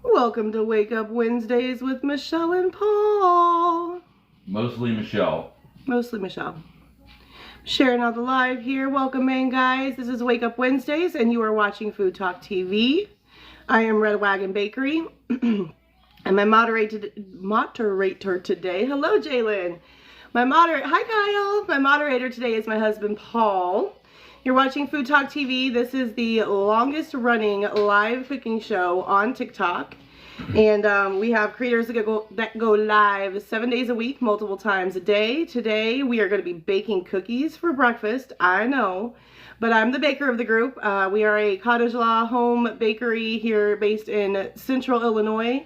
Welcome to Wake Up Wednesdays with Michelle and Paul. Mostly Michelle. Mostly Michelle. Sharing out the live here. Welcome in, guys. This is Wake Up Wednesdays, and you are watching Food Talk TV. I am Red Wagon Bakery, and my moderator today. Hello, Jalen. Hi, Kyle. My moderator today is my husband, Paul. You're watching Food Talk TV. This is the longest running live cooking show on TikTok. And we have creators that go live 7 days a week, multiple times a day. Today, we are going to be baking cookies for breakfast. I know, but I'm the baker of the group. We are a cottage law home bakery here based in Central Illinois.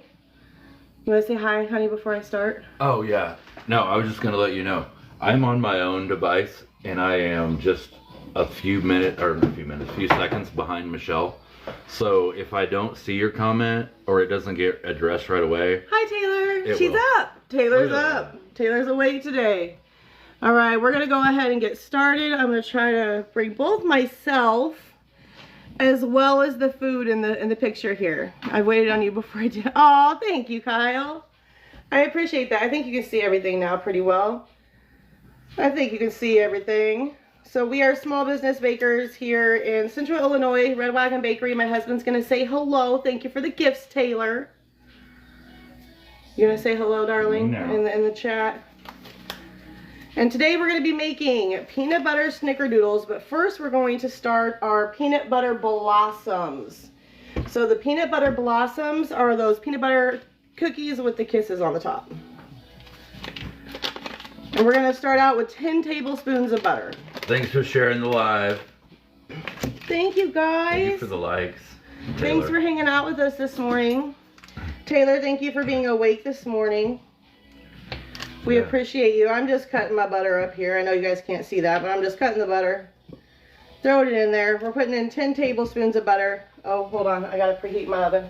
You want to say hi, honey, before I start? Oh, yeah. No, I was just going to let you know. I'm on my own device, and I am just a few seconds behind Michelle. So if I don't see your comment or it doesn't get addressed right away. Hi, Taylor. She's up. Taylor's up. Taylor's awake today. All right, we're going to go ahead and get started. I'm going to try to bring both myself as well as the food in the picture here. I waited on you before I did. Oh, thank you, Kyle. I appreciate that. I think you can see everything now pretty well. I think you can see everything. So we are small business bakers here in Central Illinois, Red Wagon Bakery. My husband's going to say hello. Thank you for the gifts, Taylor. You going to say hello, darling, No. in the chat? And today we're going to be making peanut butter snickerdoodles, but first we're going to start our peanut butter blossoms. So the peanut butter blossoms are those peanut butter cookies with the kisses on the top. And we're going to start out with 10 tablespoons of butter. Thanks for sharing the live. Thank you, guys. Thank you for the likes. Thanks Taylor. for hanging out with us this morning. Taylor, thank you for being awake this morning. We appreciate you. I'm just cutting my butter up here. I know you guys can't see that, but I'm just cutting the butter. Throwing it in there. We're putting in 10 tablespoons of butter. Oh, hold on. I got to preheat my oven.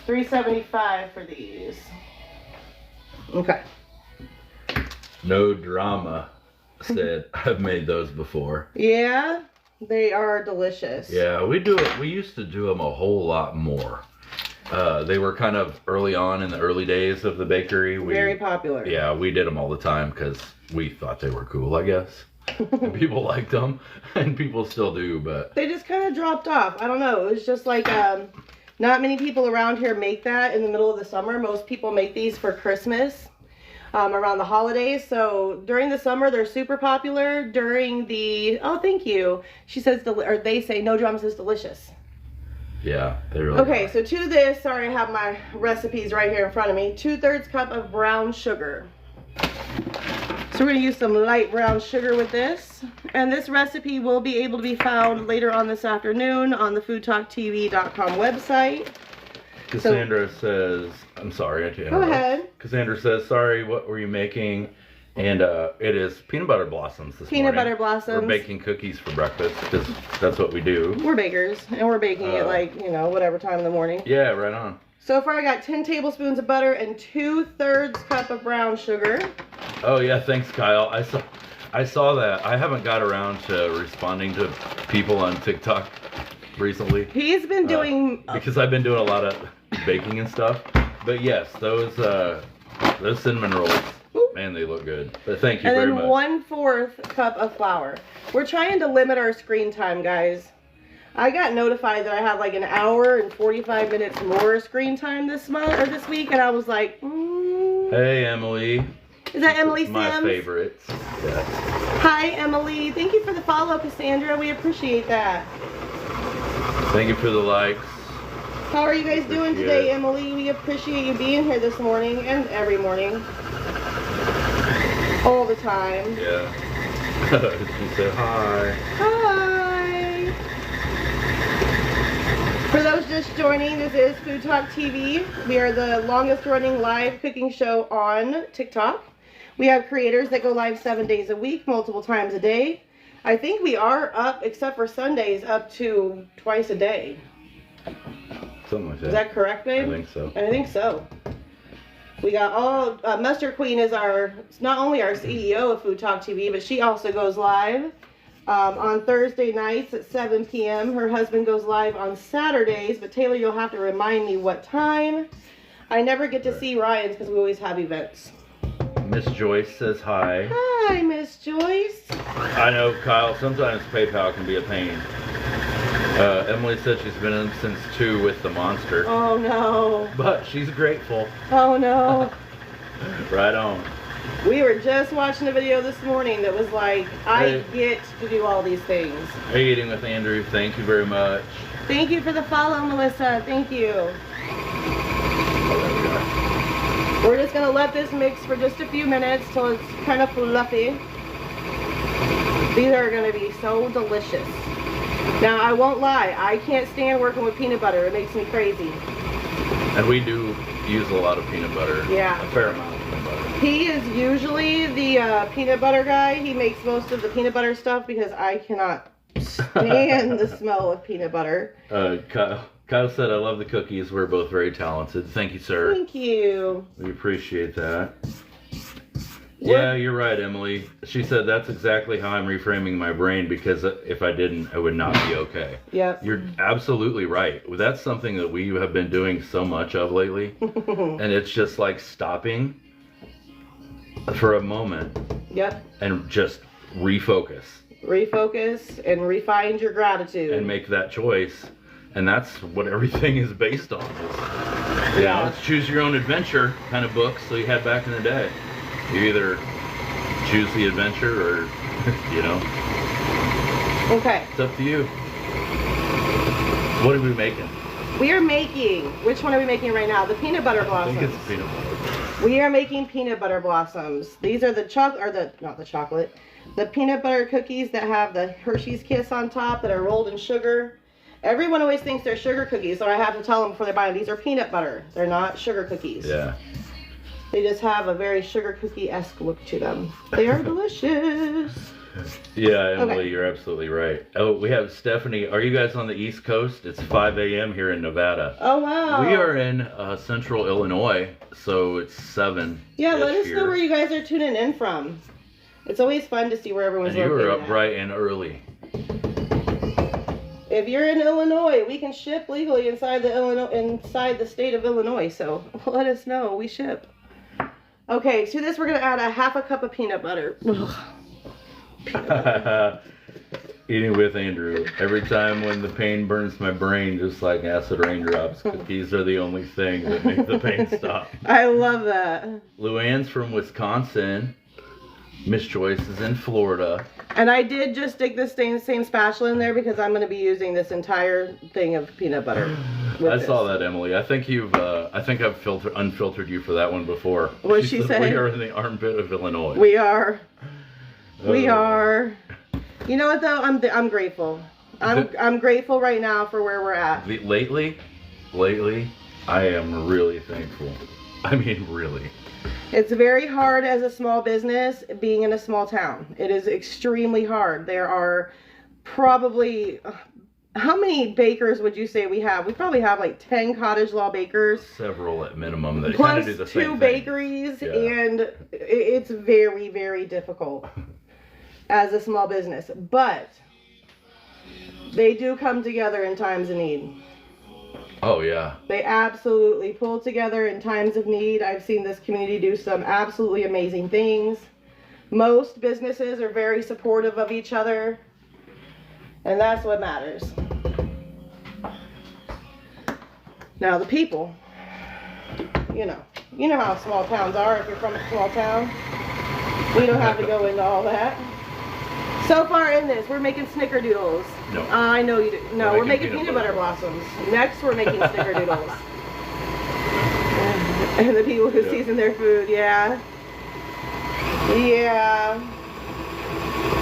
375 for these. Okay. No drama said I've made those before. Yeah, they are delicious. Yeah, we do it. We used to do them a whole lot more. They were kind of early on in the early days of the bakery. Very popular. Yeah, we did them all the time because we thought they were cool, I guess. And people liked them, and people still do, but they just kind of dropped off. I don't know. It was just like not many people around here make that in the middle of the summer. Most people make these for Christmas. Around the holidays. So during the summer they're super popular. During the thank you, she says they say no drama says delicious. Yeah, they really okay are. So to this, sorry, I have my recipes right here in front of me. 2/3 cup of brown sugar. So we're going to use some light brown sugar with this, and this recipe will be able to be found later on this afternoon on the FoodTokTV.com website. Cassandra says, I'm sorry to interrupt. Go ahead. Cassandra says, sorry, what were you making? And it is peanut butter blossoms this morning. Peanut butter blossoms. We're baking cookies for breakfast because that's what we do. We're bakers, and we're baking it like, whatever time in the morning. Yeah, right on. So far I got 10 tablespoons of butter and 2/3 cup of brown sugar. Oh yeah, thanks Kyle. I saw that. I haven't got around to responding to people on TikTok recently. He's been doing because I've been doing a lot of baking and stuff. But yes, those cinnamon rolls, man, they look good. But thank you very much. And then 1/4 cup of flour. We're trying to limit our screen time, guys. I got notified that I have like an hour and 45 minutes more screen time this week, and I was like, Hey, Emily. Is that Emily Sims? My favorite. Yes. Hi, Emily. Thank you for the follow, Cassandra. We appreciate that. Thank you for the likes. How are you guys doing today, Emily? We appreciate you being here this morning and every morning. All the time. Yeah. She said hi. Hi. For those just joining, this is Food Talk TV. We are the longest running live cooking show on TikTok. We have creators that go live 7 days a week, multiple times a day. I think we are up, except for Sundays, up to twice a day. Something like that. Is that correct, babe? I think so. I think so. We got all, Mustard Queen is not only our CEO of Food Talk TV, but she also goes live on Thursday nights at 7 p.m. Her husband goes live on Saturdays, but Taylor, you'll have to remind me what time. I never get to see Ryan's because we always have events. Miss Joyce says hi. Hi, Miss Joyce. I know, Kyle, sometimes PayPal can be a pain. Emily said she's been in since 2 with the monster. Oh, no. But she's grateful. Oh, no. Right on. We were just watching a video this morning that was like, I get to do all these things. Hey, Eating with Andrew, thank you very much. Thank you for the follow, Melissa. Thank you. We're just going to let this mix for just a few minutes till it's kind of fluffy. These are going to be so delicious. Now, I won't lie. I can't stand working with peanut butter. It makes me crazy. And we do use a lot of peanut butter. Yeah. A fair amount of peanut butter. He is usually the peanut butter guy. He makes most of the peanut butter stuff because I cannot stand the smell of peanut butter. Kyle said, I love the cookies. We're both very talented. Thank you, sir. Thank you. We appreciate that. Yeah, you're right, Emily. She said that's exactly how I'm reframing my brain, because if I didn't, I would not be okay. Yep. You're absolutely right. That's something that we have been doing so much of lately. And it's just like stopping for a moment. Yep. And just refocus. Refocus and refine your gratitude. And make that choice. And that's what everything is based on. Yeah. It's choose your own adventure kind of books that you had back in the day. You either choose the adventure or, you know. Okay. It's up to you. What are we making? We are making, which one are we making right now? The peanut butter blossoms. I think it's peanut butter. We are making peanut butter blossoms. These are the the peanut butter cookies that have the Hershey's Kiss on top that are rolled in sugar. Everyone always thinks they're sugar cookies, so I have to tell them before they buy them, these are peanut butter. They're not sugar cookies. Yeah. They just have a very sugar cookie-esque look to them. They are delicious. Yeah, Emily, You're absolutely right. Oh, we have Stephanie. Are you guys on the East Coast? It's 5 a.m. here in Nevada. Oh, wow. We are in central Illinois, so it's 7. Yeah, let us know where you guys are tuning in from. It's always fun to see where everyone's located. And you were up bright and early. If you're in Illinois, we can ship legally inside the state of Illinois, so let us know. We ship. Okay, to this we're going to add a half a cup of peanut butter. Peanut butter. Eating with Andrew. Every time when the pain burns my brain, just like acid raindrops, cookies are the only thing that make the pain stop. I love that. Luann's from Wisconsin. Miss Joyce is in Florida. And I did just stick this same spatula in there because I'm going to be using this entire thing of peanut butter. I saw that, Emily. I think I've unfiltered you for that one before. What'd she say? We are in the armpit of Illinois. We are. We are. You know what though? I'm grateful. I'm grateful right now for where we're at. Lately, I am really thankful. I mean, really. It's very hard as a small business being in a small town. It is extremely hard. There are probably, how many bakers would you say we have? We probably have like 10 cottage law bakers. Several at minimum that kind of do the same thing. Plus 2 bakeries, yeah. And it's very, very difficult as a small business. But they do come together in times of need. Oh, yeah. They absolutely pull together in times of need. I've seen this community do some absolutely amazing things. Most businesses are very supportive of each other, and that's what matters. Now, the people, you know how small towns are if you're from a small town. We don't have to go into all that. So far in this, we're making Snickerdoodles. No. I know you do. No, we're making peanut butter blossoms. Next, we're making Snickerdoodles. And the people who season their food, yeah. Yeah.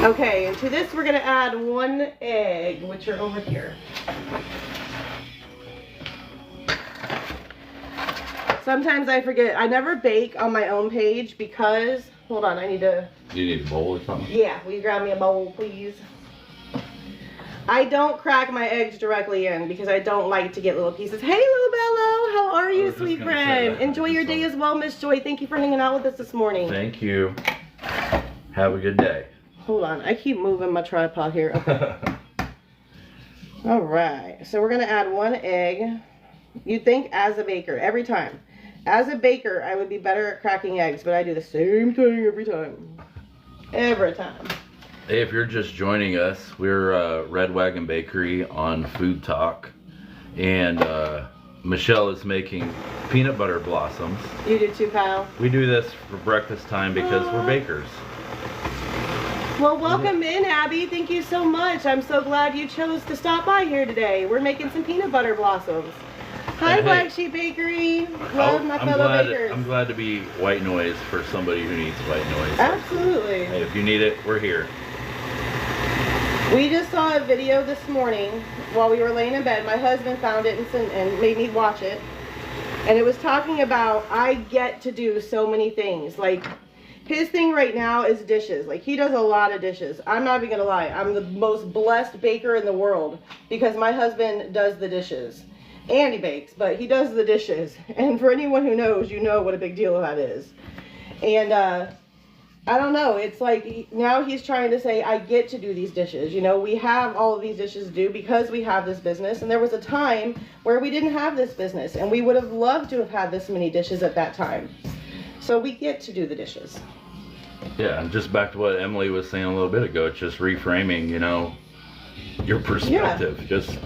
Okay, and to this, we're going to add 1 egg, which are over here. Sometimes I forget. I never bake on my own page because, hold on, I need to... Do you need a bowl or something? Yeah, will you grab me a bowl, please? I don't crack my eggs directly in because I don't like to get little pieces. Hey, little Bello, how are you, sweet friend? Enjoy your day as well, Miss Joy. Thank you for hanging out with us this morning. Thank you. Have a good day. hold on. I keep moving my tripod here. Okay. All right. So we're going to add 1 egg. You'd think as a baker, every time. As a baker, I would be better at cracking eggs, but I do the same thing every time. Every time. Hey, if you're just joining us, we're Red Wagon Bakery on Food Talk. And Michelle is making peanut butter blossoms. You do too, Kyle. We do this for breakfast time because we're bakers. Well, welcome in, Abby. Thank you so much. I'm so glad you chose to stop by here today. We're making some peanut butter blossoms. Hi, Black Sheep Bakery. Love my fellow bakers. I'm glad to be white noise for somebody who needs white noise. Absolutely. Hey, if you need it, we're here. We just saw a video this morning while we were laying in bed. My husband found it and made me watch it. And it was talking about, I get to do so many things. Like, his thing right now is dishes. Like, he does a lot of dishes. I'm not even gonna lie. I'm the most blessed baker in the world because my husband does the dishes. And he bakes, but he does the dishes. And for anyone who knows, you know what a big deal that is. And I don't know, it's like now he's trying to say, I get to do these dishes. You know, we have all of these dishes to do because we have this business. And there was a time where we didn't have this business and we would have loved to have had this many dishes at that time. So we get to do the dishes. Yeah, and just back to what Emily was saying a little bit ago, it's just reframing, you know, your perspective. Yeah. Just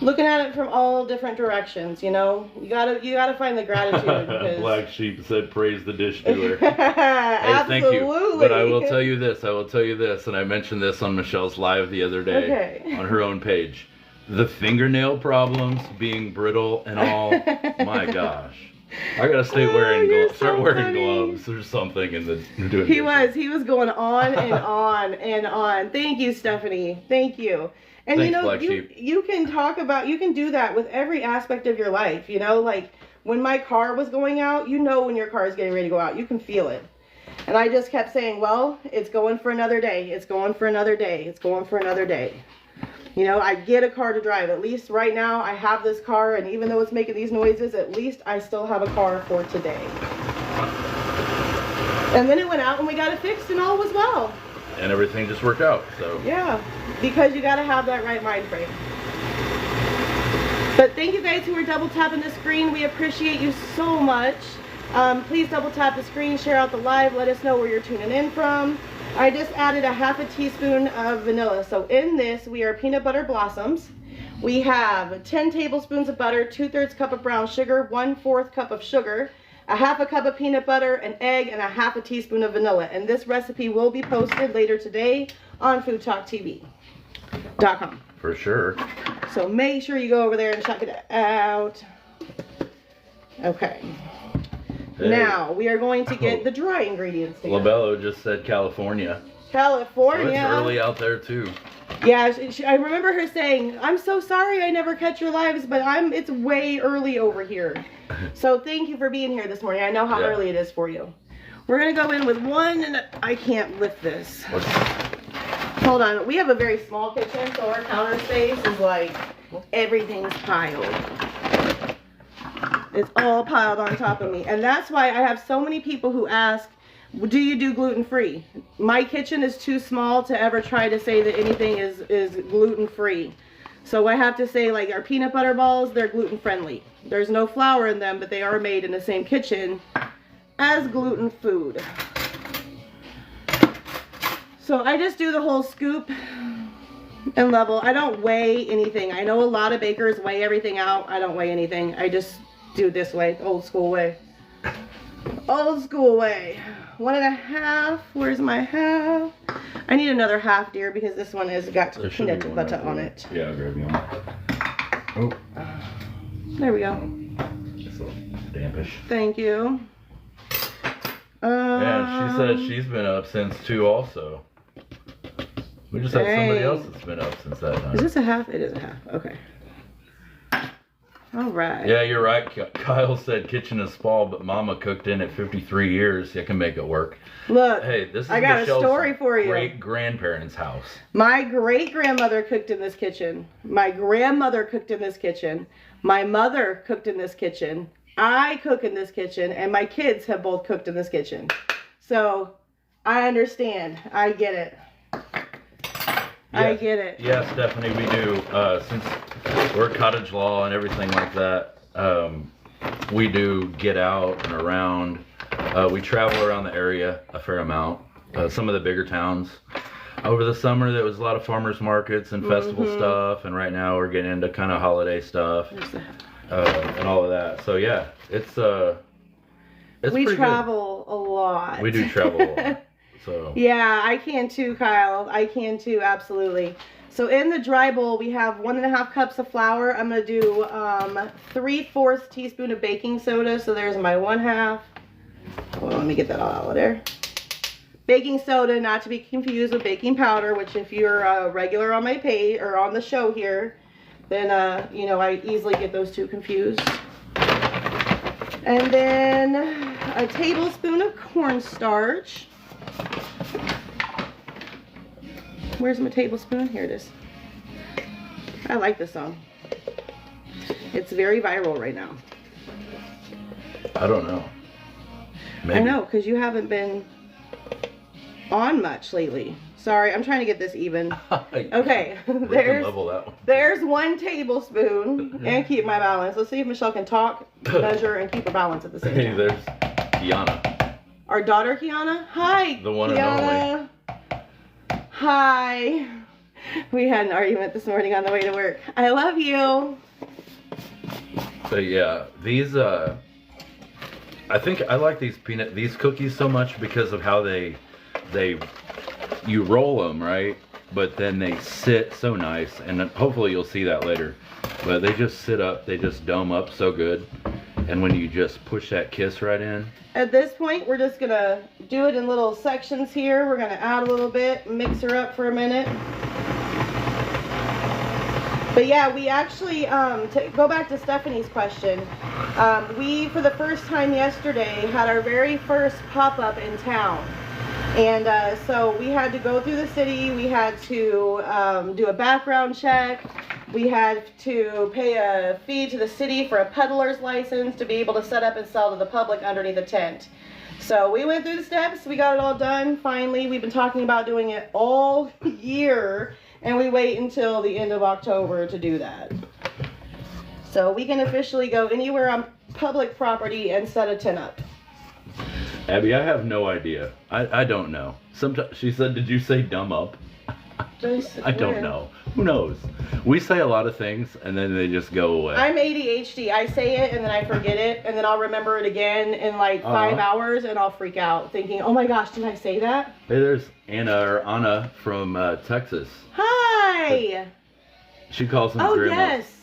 looking at it from all different directions, you know. You gotta find the gratitude. Because... Black Sheep said, "Praise the dish doer." Hey, absolutely. thank you. But I will tell you this. And I mentioned this on Michelle's live the other day on her own page. The fingernail problems, being brittle and all. My gosh. I gotta start wearing gloves or something in the doing. He was going on and on and on. Thank you, Stephanie. Thank you. And thanks, you know, Black Sheep. you can do that with every aspect of your life. You know, like when my car was going out, you know when your car is getting ready to go out, you can feel it. And I just kept saying, well, it's going for another day. It's going for another day. It's going for another day. You know, I get a car to drive. At least right now I have this car, and even though it's making these noises, at least I still have a car for today. And then it went out and we got it fixed and all was well. And everything just worked out, so. Yeah, because you got to have that right mind frame. But thank you guys who are double tapping the screen. We appreciate you so much. Please double tap the screen, share out the live, let us know where you're tuning in from. I just added a ½ teaspoon of vanilla. So in this, we are peanut butter blossoms. We have 10 tablespoons of butter, 2/3 cup of brown sugar, 1/4 cup of sugar, a ½ cup of peanut butter, an egg, and a ½ teaspoon of vanilla. And this recipe will be posted later today on FoodTokTV.com. For sure. So make sure you go over there and check it out. Okay. Hey. Now we are going to get the dry ingredients together. Labello just said California. California. So it's early out there too. Yeah, I remember her saying, "I'm so sorry I never catch your lives, but it's way early over here." So thank you for being here this morning. I know how early it is for you. We're gonna go in with one, and I can't lift this. Hold on. We have a very small kitchen, so our counter space is like everything's piled. It's all piled on top of me. And that's why I have so many people who ask, do you do gluten-free? My kitchen is too small to ever try to say that anything is gluten-free. So I have to say, like, our peanut butter balls, they're gluten-friendly. There's no flour in them, but they are made in the same kitchen as gluten food. So I just do the whole scoop and level. I don't weigh anything. I know a lot of bakers weigh everything out. I don't weigh anything. I just do it this way, old school way. Old school way. 1.5. Where's my half? I need another half, dear, because this one has got peanut butter on it. Yeah, I'll grab you one. Oh. There we go. It's a little dampish. Thank you. Yeah, she said she's been up since 2 also. We just had somebody else that's been up since that time. Is this a half? It is a half. Okay. All right. Yeah, you're right. Kyle said kitchen is small, but Mama cooked in it 53 years. You can make it work. Look, hey, this is I got Michelle's a story for you. Great-grandparents' house. My great-grandmother cooked in this kitchen. My grandmother cooked in this kitchen. My mother cooked in this kitchen. I cook in this kitchen, and my kids have both cooked in this kitchen. So I understand. I get it. I get it. Yeah, Stephanie, we do. Since we're cottage law and everything like that, we do get out and around. We travel around the area a fair amount. Some of the bigger towns. Over the summer, there was a lot of farmers markets and festival stuff, and right now we're getting into kind of holiday stuff and all of that. So yeah, it's we pretty travel a lot. We do travel a lot. So yeah, I can too, Kyle. I can too, absolutely. So in the dry bowl, we have 1.5 cups of flour. I'm gonna do 3/4 teaspoon of baking soda. So there's my 1/2. Hold on, let me get that all out of there. Baking soda, not to be confused with baking powder, which if you're a regular on my page or on the show here, then you know, I easily get those two confused. And then a tablespoon of cornstarch. Where's my tablespoon? Here it is. I like this song. It's very viral right now. I don't know. Maybe. I know, because you haven't been on much lately. Sorry, I'm trying to get this even. Okay, there's 1 tablespoon, and keep my balance. Let's see if Michelle can talk, measure, and keep her balance at the same time. Hey, there's Kiana. Our daughter, Kiana. Hi, the one Kiana. and only. Hi. We had an argument this morning on the way to work. I love you. But yeah, these I think I like these cookies so much because of how you roll them, right? But then they sit so nice, and hopefully you'll see that later. But they just sit up, they just dome up so good. And when you just push that kiss right in. At this point, we're just gonna do it in little sections here. We're gonna add a little bit, mix her up for a minute. But yeah, we actually, to go back to Stephanie's question, we, for the first time yesterday, had our very first pop-up in town. And so we had to go through the city, we had to do a background check, we had to pay a fee to the city for a peddler's license to be able to set up and sell to the public underneath a tent. So we went through the steps, we got it all done, finally. We've been talking about doing it all year, and we wait until the end of October to do that. So we can officially go anywhere on public property and set a tent up. Abby, I have no idea. I don't know. Sometimes she said, "Did you say dumb up?" I don't know. Who knows? We say a lot of things and then they just go away. I'm ADHD. I say it and then I forget it and then I'll remember it again in like 5 hours and I'll freak out thinking, oh my gosh, did I say that? Hey, there's Anna from Texas. Hi. She calls them grandmas. Yes.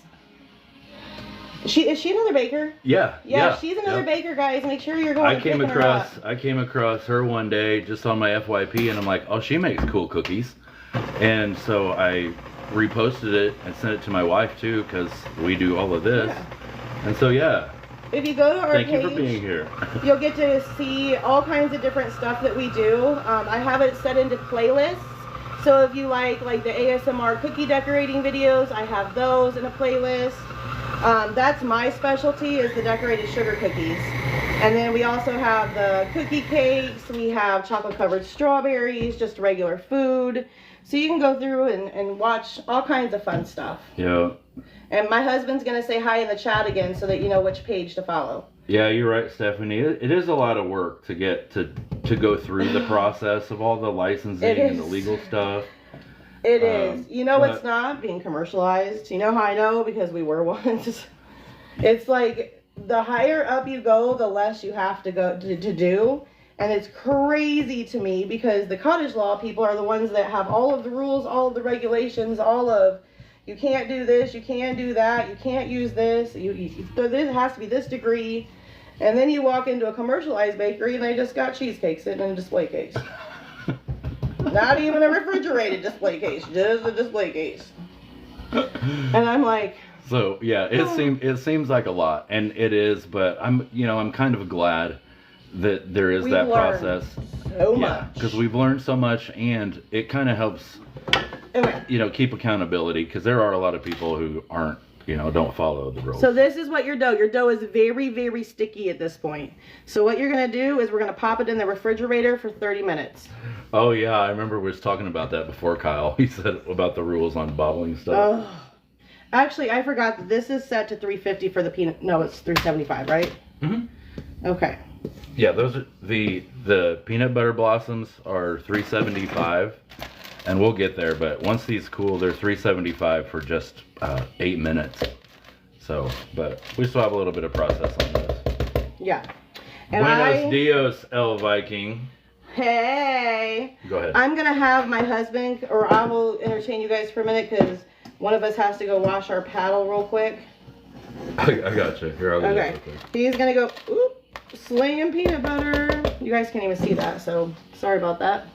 Is she another baker? Yeah. Yeah, she's another baker, guys. Make sure you're going. I came across her one day just on my FYP, and I'm like, oh, she makes cool cookies, and so I reposted it and sent it to my wife too, because we do all of this, and so yeah. If you go to our page, thank you for being here. You'll get to see all kinds of different stuff that we do. I have it set into playlists. So if you like the ASMR cookie decorating videos, I have those in a playlist. That's my specialty, is the decorated sugar cookies. And then we also have the cookie cakes, we have chocolate covered strawberries, just regular food. So you can go through and watch all kinds of fun stuff. Yeah. And my husband's going to say hi in the chat again so that you know which page to follow. Yeah, you're right, Stephanie. It is a lot of work to get to go through the process of all the licensing and the legal stuff. It is. You know, it's not being commercialized. You know how I know? Because we were once. It's like the higher up you go, the less you have to go to do. And it's crazy to me because the cottage law people are the ones that have all of the rules, all of the regulations, all of, you can't do this, you can't do that, you can't use this, this has to be this degree. And then you walk into a commercialized bakery and they just got cheesecakes sitting in a display case. Not even a refrigerated display case, just a display case. And I'm like, so yeah, it seems like a lot, and it is, but I'm kind of glad that there is that process. So much. Because we've learned so much, and it kind of helps, keep accountability, because there are a lot of people who aren't you know, don't follow the rules. So this is what your dough is very, very sticky at this point. So what you're going to do is we're going to pop it in the refrigerator for 30 minutes. Oh yeah, I remember we was talking about that before, Kyle. He said about the rules on bottling stuff. Actually, I forgot that this is set to 350 for the peanut. No, it's 375, right? Mm-hmm. Okay. Yeah, those are the peanut butter blossoms are 375, and we'll get there. But once these cool, they're 375 for just 8 minutes. So, but we still have a little bit of process on this. Yeah. And Buenos dias, El Viking. Hey. Go ahead. I'm gonna have my husband, or I will entertain you guys for a minute because one of us has to go wash our paddle real quick. I got you. Here, I'll do okay. He's gonna go. Oop. Slinging peanut butter. You guys can't even see that, so sorry about that.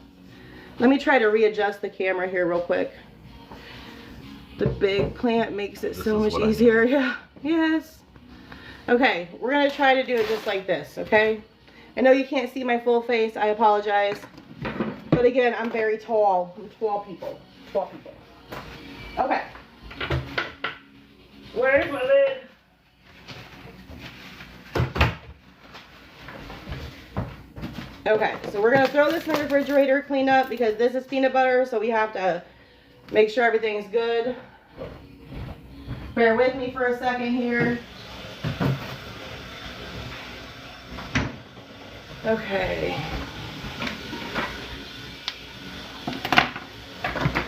Let me try to readjust the camera here real quick. The big plant makes it so much easier. Yeah. Yes. Okay, we're gonna try to do it just like this, okay? I know you can't see my full face. I apologize. But again, I'm very tall. I'm tall people. Tall people. Okay. Where's my lid? Okay, so we're going to throw this in the refrigerator, clean up, because this is peanut butter, so we have to make sure everything's good. Bear with me for a second here. Okay.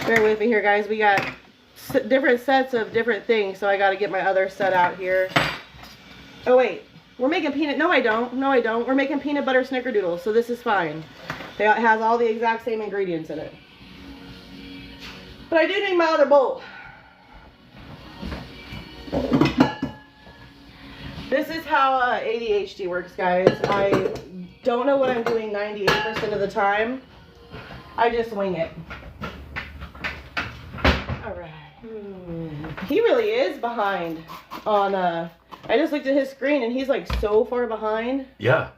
Bear with me here, guys. We got different sets of different things, so I got to get my other set out here. Oh, wait. We're making peanut, no I don't, we're making peanut butter snickerdoodles, so this is fine. It has all the exact same ingredients in it. But I do need my other bowl. This is how ADHD works, guys. I don't know what I'm doing 98% of the time. I just wing it. Alright. He really is behind on I just looked at his screen and he's like so far behind. Yeah.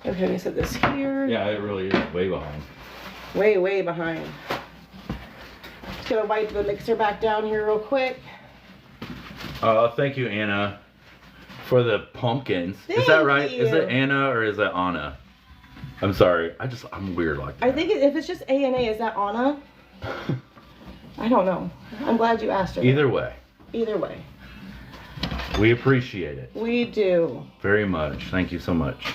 Okay, let me set this here. Yeah, it really is way behind. Way, way behind. Just gonna wipe the mixer back down here real quick. Thank you, Anna, for the pumpkins. Thank is that right? you. Is it Anna or is it Anna? I'm sorry. I'm weird like that. I think if it's just A and A, is that Anna? I don't know. I'm glad you asked her. Either way. Either way. We appreciate it. We do. Very much. Thank you so much.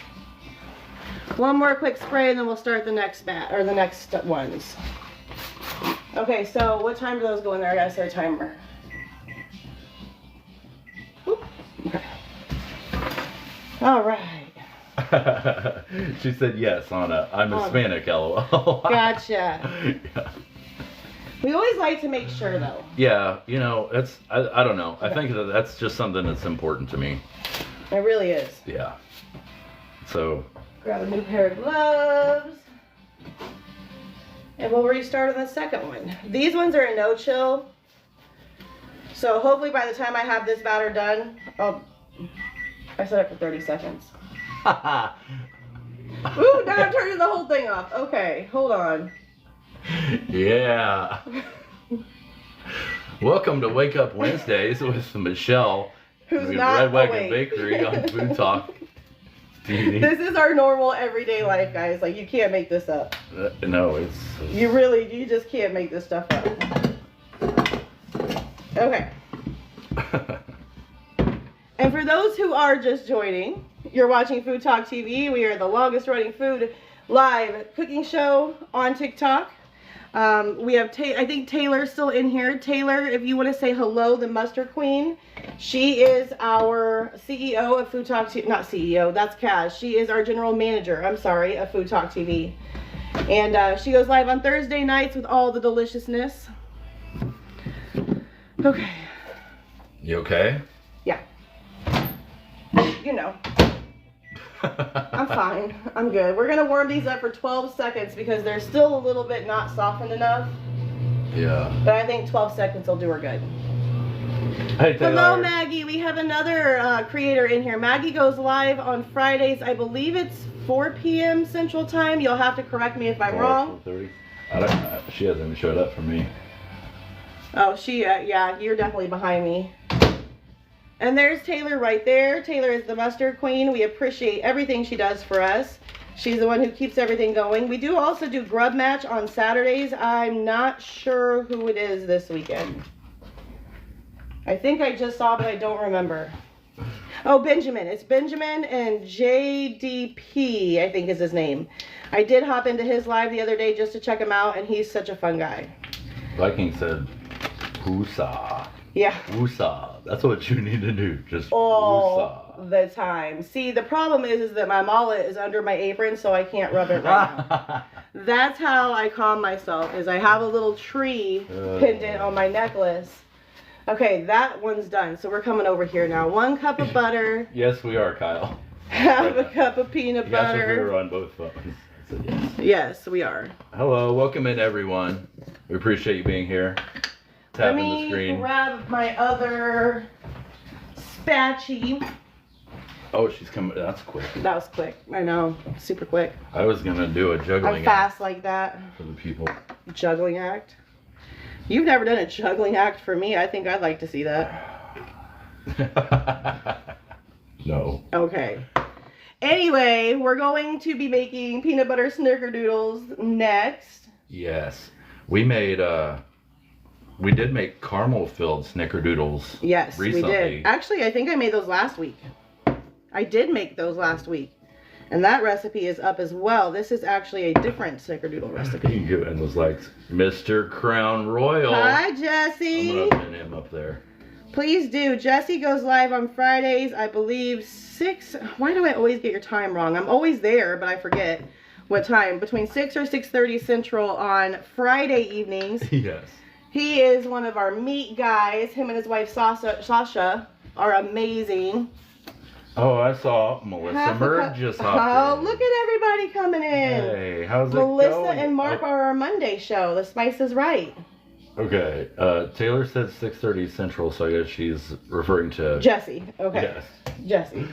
One more quick spray and then we'll start the next or the next ones. Okay, so what time do those go in there? I gotta set a timer. Whoop. Okay. All right. She said yes, Anna. I'm Hispanic, LOL. Gotcha. Yeah. We always like to make sure, though. Yeah, you know, I don't know. I think that's just something that's important to me. It really is. Yeah. So. Grab a new pair of gloves. And we'll restart on the second one. These ones are in no chill. So hopefully by the time I have this batter done, I set it for 30 seconds. Ooh, now I'm turning the whole thing off. Okay, hold on. Yeah. Welcome to Wake Up Wednesdays with Michelle, who's not Red Wagon Bakery on Food Talk TV. This is our normal everyday life, guys. Like, you can't make this up. No, it's... You just can't make this stuff up. Okay. And for those who are just joining, you're watching Food Talk TV. We are the longest running food live cooking show on TikTok. We have, I think Taylor's still in here. Taylor, if you want to say hello, the Mustard Queen. She is our CEO of Food Talk TV. Not CEO, that's Kaz. She is our general manager, I'm sorry, of Food Talk TV. And she goes live on Thursday nights with all the deliciousness. Okay. You okay? Yeah. You know. I'm fine. I'm good. We're going to warm these up for 12 seconds because they're still a little bit not softened enough. Yeah. But I think 12 seconds will do her good. Hey, hello, Maggie. We have another creator in here. Maggie goes live on Fridays. I believe it's 4 p.m. Central Time. You'll have to correct me if I'm wrong. 4:30. She hasn't even showed up for me. Oh, yeah, you're definitely behind me. And there's Taylor right there. Taylor is the mustard queen. We appreciate everything she does for us. She's the one who keeps everything going. We do also do grub match on Saturdays. I'm not sure who it is this weekend. I think I just saw, but I don't remember. Oh, Benjamin. It's Benjamin and JDP, I think is his name. I did hop into his live the other day just to check him out, and he's such a fun guy. Viking said, "Woosah." Yeah. Woosah. That's what you need to do. Just all woosah. the time. See, the problem is that my mullet is under my apron, so I can't rub it right now. That's how I calm myself, is I have a little tree pendant on my necklace. Okay, that one's done. So we're coming over here now. 1 cup of butter. Yes, we are, Kyle. Half a cup of peanut butter. Yes, we were on both phones. I said yes. Yes, we are. Hello, welcome in everyone. We appreciate you being here. Let Tapping the me screen. grab my other spatchy. Oh, she's coming. That's quick. That was quick. I know. Super quick. I was gonna do a juggling I'm fast like that. act for the people. Juggling act? You've never done a juggling act for me. I think I'd like to see that. No. Okay. Anyway, we're going to be making peanut butter snickerdoodles next. Yes. We made we did make caramel filled snickerdoodles. Yes, recently. we did. Actually, I think I made those last week. I did make those last week. And that recipe is up as well. This is actually a different snickerdoodle You recipe. can give it was like Mr. Crown Royal. Hi, Jesse. I'm gonna pin him up there. Please do. Jesse goes live on Fridays, I believe 6. Why do I always get your time wrong? I'm always there, but I forget what time. Between 6 or 6:30 Central on Friday evenings. Yes. He is one of our meat guys. Him and his wife Sasha are amazing. Oh, I saw Melissa Merck just hopped Oh, in. look at everybody coming in. Hey, how's it Melissa going? and Mark are our Monday show. The Spice is Right. Okay. Taylor said 6:30 Central, so I guess she's referring to Jesse. Okay. Yes. Jesse.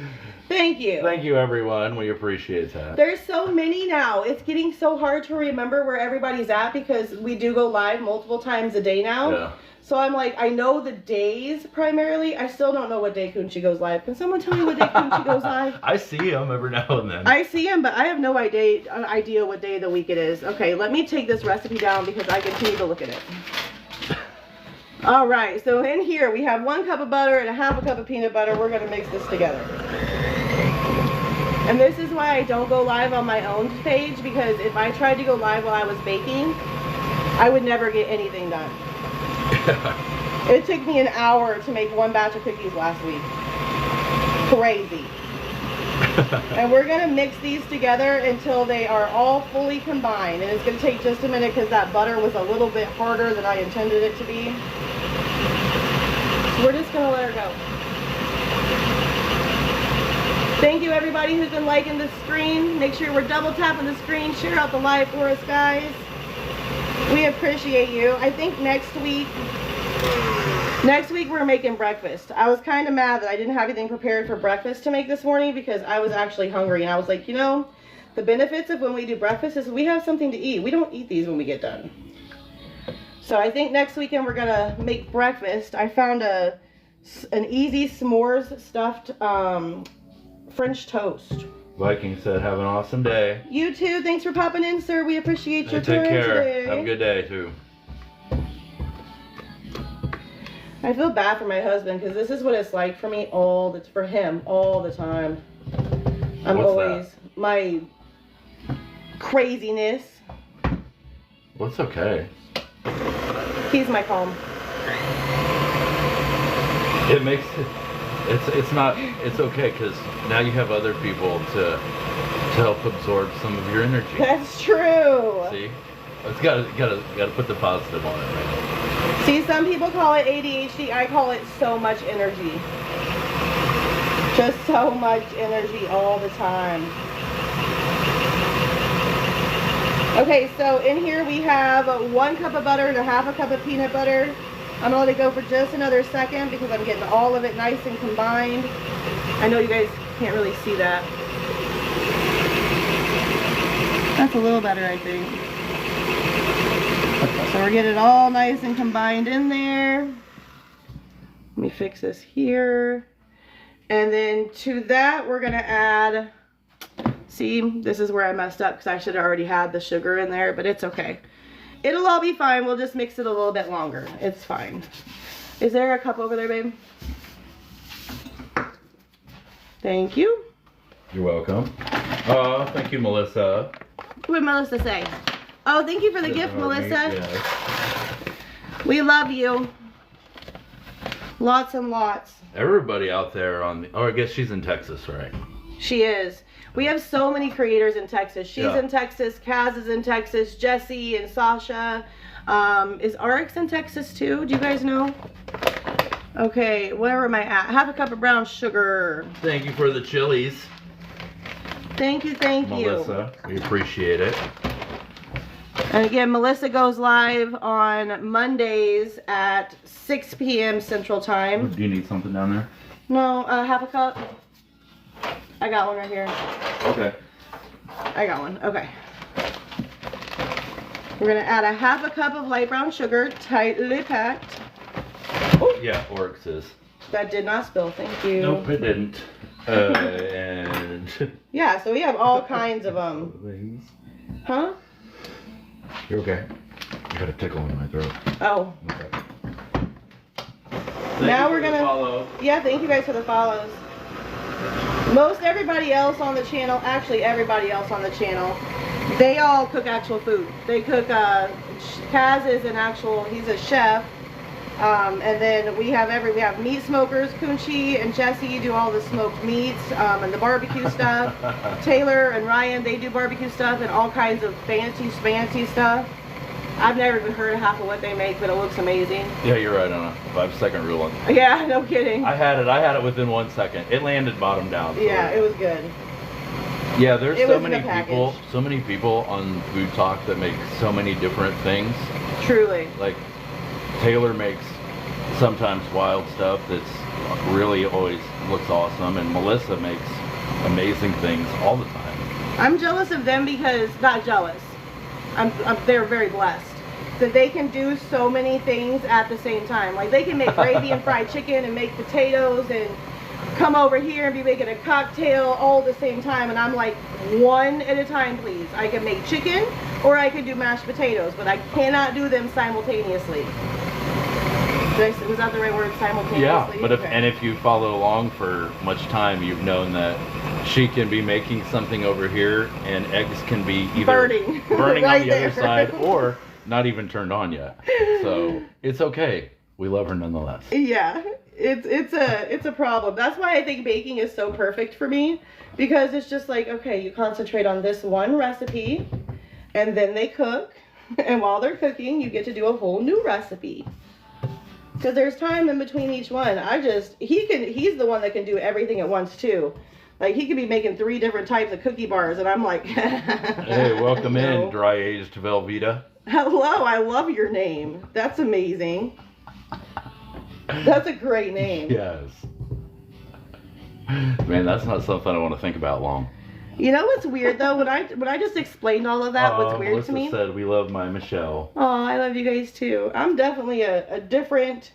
Thank you. Thank you, everyone. We appreciate that. There's so many now. It's getting so hard to remember where everybody's at because we do go live multiple times a day now. Yeah. So I'm like, I know the days primarily. I still don't know what day Kunchi goes live. Can someone tell me what day Kunchi goes live? I see him every now and then. I see him, but I have no idea what day of the week it is. Okay, let me take this recipe down because I continue to look at it. All right, so in here we have 1 cup of butter and a half a cup of peanut butter. We're gonna mix this together. And this is why I don't go live on my own page, because if I tried to go live while I was baking, I would never get anything done. It took me an hour to make 1 batch of cookies last week. Crazy. And we're gonna mix these together until they are all fully combined. And it's gonna take just a minute because that butter was a little bit harder than I intended it to be. So we're just gonna let her go. Thank you everybody who's been liking the screen. Make sure we're double tapping the screen. Share out the live for us, guys. We appreciate you. I think next week we're making breakfast. I was kind of mad that I didn't have anything prepared for breakfast to make this morning because I was actually hungry. And I was like, you know, the benefits of when we do breakfast is we have something to eat. We don't eat these when we get done. So I think next weekend we're going to make breakfast. I found an easy s'mores stuffed French toast. Viking said, have an awesome day. You too. Thanks for popping in, sir. We appreciate your time Take care. today. Have a good day, too. I feel bad for my husband because this is what it's like for me for him all the time. I'm What's always my craziness. Well, it's okay. He's my calm. It makes it. It's okay because now you have other people to help absorb some of your energy. That's true. See, it's gotta put the positive on it, right? See, some people call it ADHD. I call it so much energy. Just so much energy all the time. Okay, so in here we have 1 cup of butter and a half a cup of peanut butter. I'm gonna let it go for just another second because I'm getting all of it nice and combined. I know you guys can't really see that. That's a little better, I think. So we're getting it all nice and combined in there. Let me fix this here. And then to that, we're gonna add, see, this is where I messed up because I should have already had the sugar in there, but it's okay. It'll all be fine. We'll just mix it a little bit longer. It's fine. Is there a cup over there, babe? Thank you. You're welcome. Oh, thank you, Melissa. What did Melissa say? Oh, thank you for the gift, Melissa. Yes. We love you. Lots and lots. Everybody out there on the, oh, I guess she's in Texas, right? She is. We have so many creators in Texas. She's in Texas. Kaz is in Texas. Jesse and Sasha. Is RX in Texas too? Do you guys know? Okay, where am I at? Half a cup of brown sugar. Thank you for the chilies. Thank you, thank you. Melissa, we appreciate it. And again, Melissa goes live on Mondays at 6 p.m. Central Time. Do you need something down there? No, half a cup. I got one right here. Okay. I got one. Okay. We're going to add a half a cup of light brown sugar, tightly packed. Oh, yeah, Oryx is. That did not spill. Thank you. Nope, it didn't. And... yeah, so we have all kinds of them. Things. Huh? You're okay. I got a tickle in my throat. Oh. Okay. Now we're gonna follow. Yeah, thank you guys for the follows. Most everybody else on the channel, actually everybody else on the channel, they all cook actual food. They cook, Kaz is an actual, he's a chef. And then we have meat smokers, Kunchi and Jesse do all the smoked meats and the barbecue stuff. Taylor and Ryan, they do barbecue stuff and all kinds of fancy stuff. I've never even heard of half of what they make, but it looks amazing. Yeah, you're right on a 5-second rule on that. Yeah, no kidding. I had it within 1 second. It landed bottom down. So yeah, it was good. Yeah, there's so many people on Food Talk that make so many different things. Truly. Like Taylor makes sometimes wild stuff that's really always looks awesome, and Melissa makes amazing things all the time. I'm jealous of them because, not jealous, they're very blessed that they can do so many things at the same time. Like they can make gravy and fried chicken and make potatoes and come over here and be making a cocktail all at the same time, and I'm like, one at a time please. I can make chicken or I can do mashed potatoes, but I cannot do them simultaneously. Was that the right word, simultaneously? Yeah, but okay. if you follow along for much time, you've known that she can be making something over here and eggs can be either burning right on the other side or not even turned on yet. So it's okay. We love her nonetheless. Yeah, it's a problem. That's why I think baking is so perfect for me, because it's just like, okay, you concentrate on this one recipe and then they cook, and while they're cooking you get to do a whole new recipe. Because there's time in between each one. He's the one that can do everything at once too. Like he could be making 3 different types of cookie bars and I'm like, hey, welcome in, dry aged Velveeta. Hello, I love your name. That's amazing. That's a great name. Yes. Man, that's not something I want to think about long. You know what's weird though? When I just explained all of that, what's weird Melissa to me? said we love my Michelle. Oh, I love you guys too. I'm definitely a different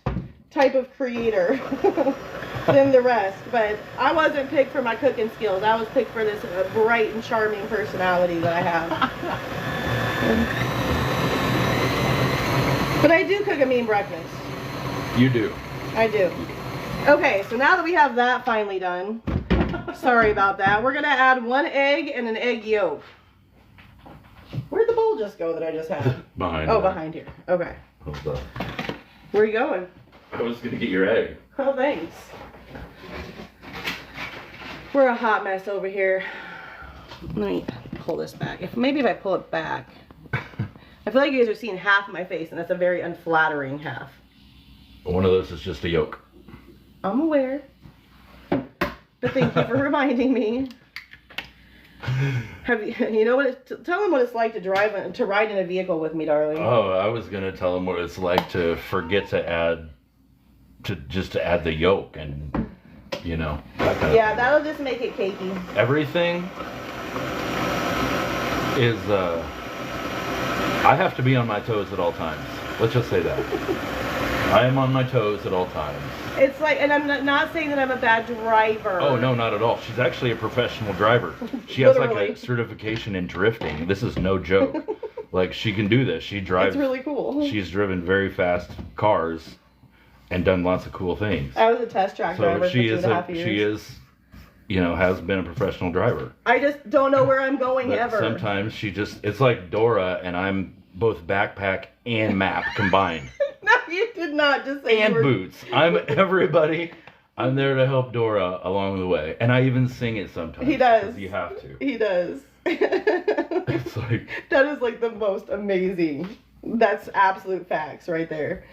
type of creator than the rest, but I wasn't picked for my cooking skills. I was picked for this bright and charming personality that I have. But I do cook a mean breakfast. You do. I do. Okay, so now that we have that finally done, sorry about that, we're gonna add 1 egg and an egg yolk. Where'd the bowl just go that I just had? Behind. Oh, behind here. Okay. Hold up. Where are you going? I was gonna get your egg. Oh, thanks. We're a hot mess over here. Let me pull this back. Maybe if I pull it back. I feel like you guys are seeing half of my face, and that's a very unflattering half. One of those is just a yolk. I'm aware. But thank you for reminding me. You know what? Tell them what it's like to ride in a vehicle with me, darling. Oh, I was gonna tell them what it's like to forget to add the yolk, and you know. Yeah, that'll just make it cakey. Everything is. I have to be on my toes at all times. Let's just say that. I am on my toes at all times. It's like, and I'm not saying that I'm a bad driver. Oh, no, not at all. She's actually a professional driver. She has like Literally. a certification in drifting. This is no joke. Like, she can do this. She drives. It's really cool. She's driven very fast cars and done lots of cool things. I was a test track driver for 2.5 years. She is, has been a professional driver. I just don't know where I'm going But ever. sometimes it's like Dora and I'm both backpack and map combined. No, you did not just say And boots. I'm everybody. I'm there to help Dora along the way. And I even sing it sometimes. He does. 'Cause you have to. He does. It's like... That is like the most amazing. That's absolute facts right there.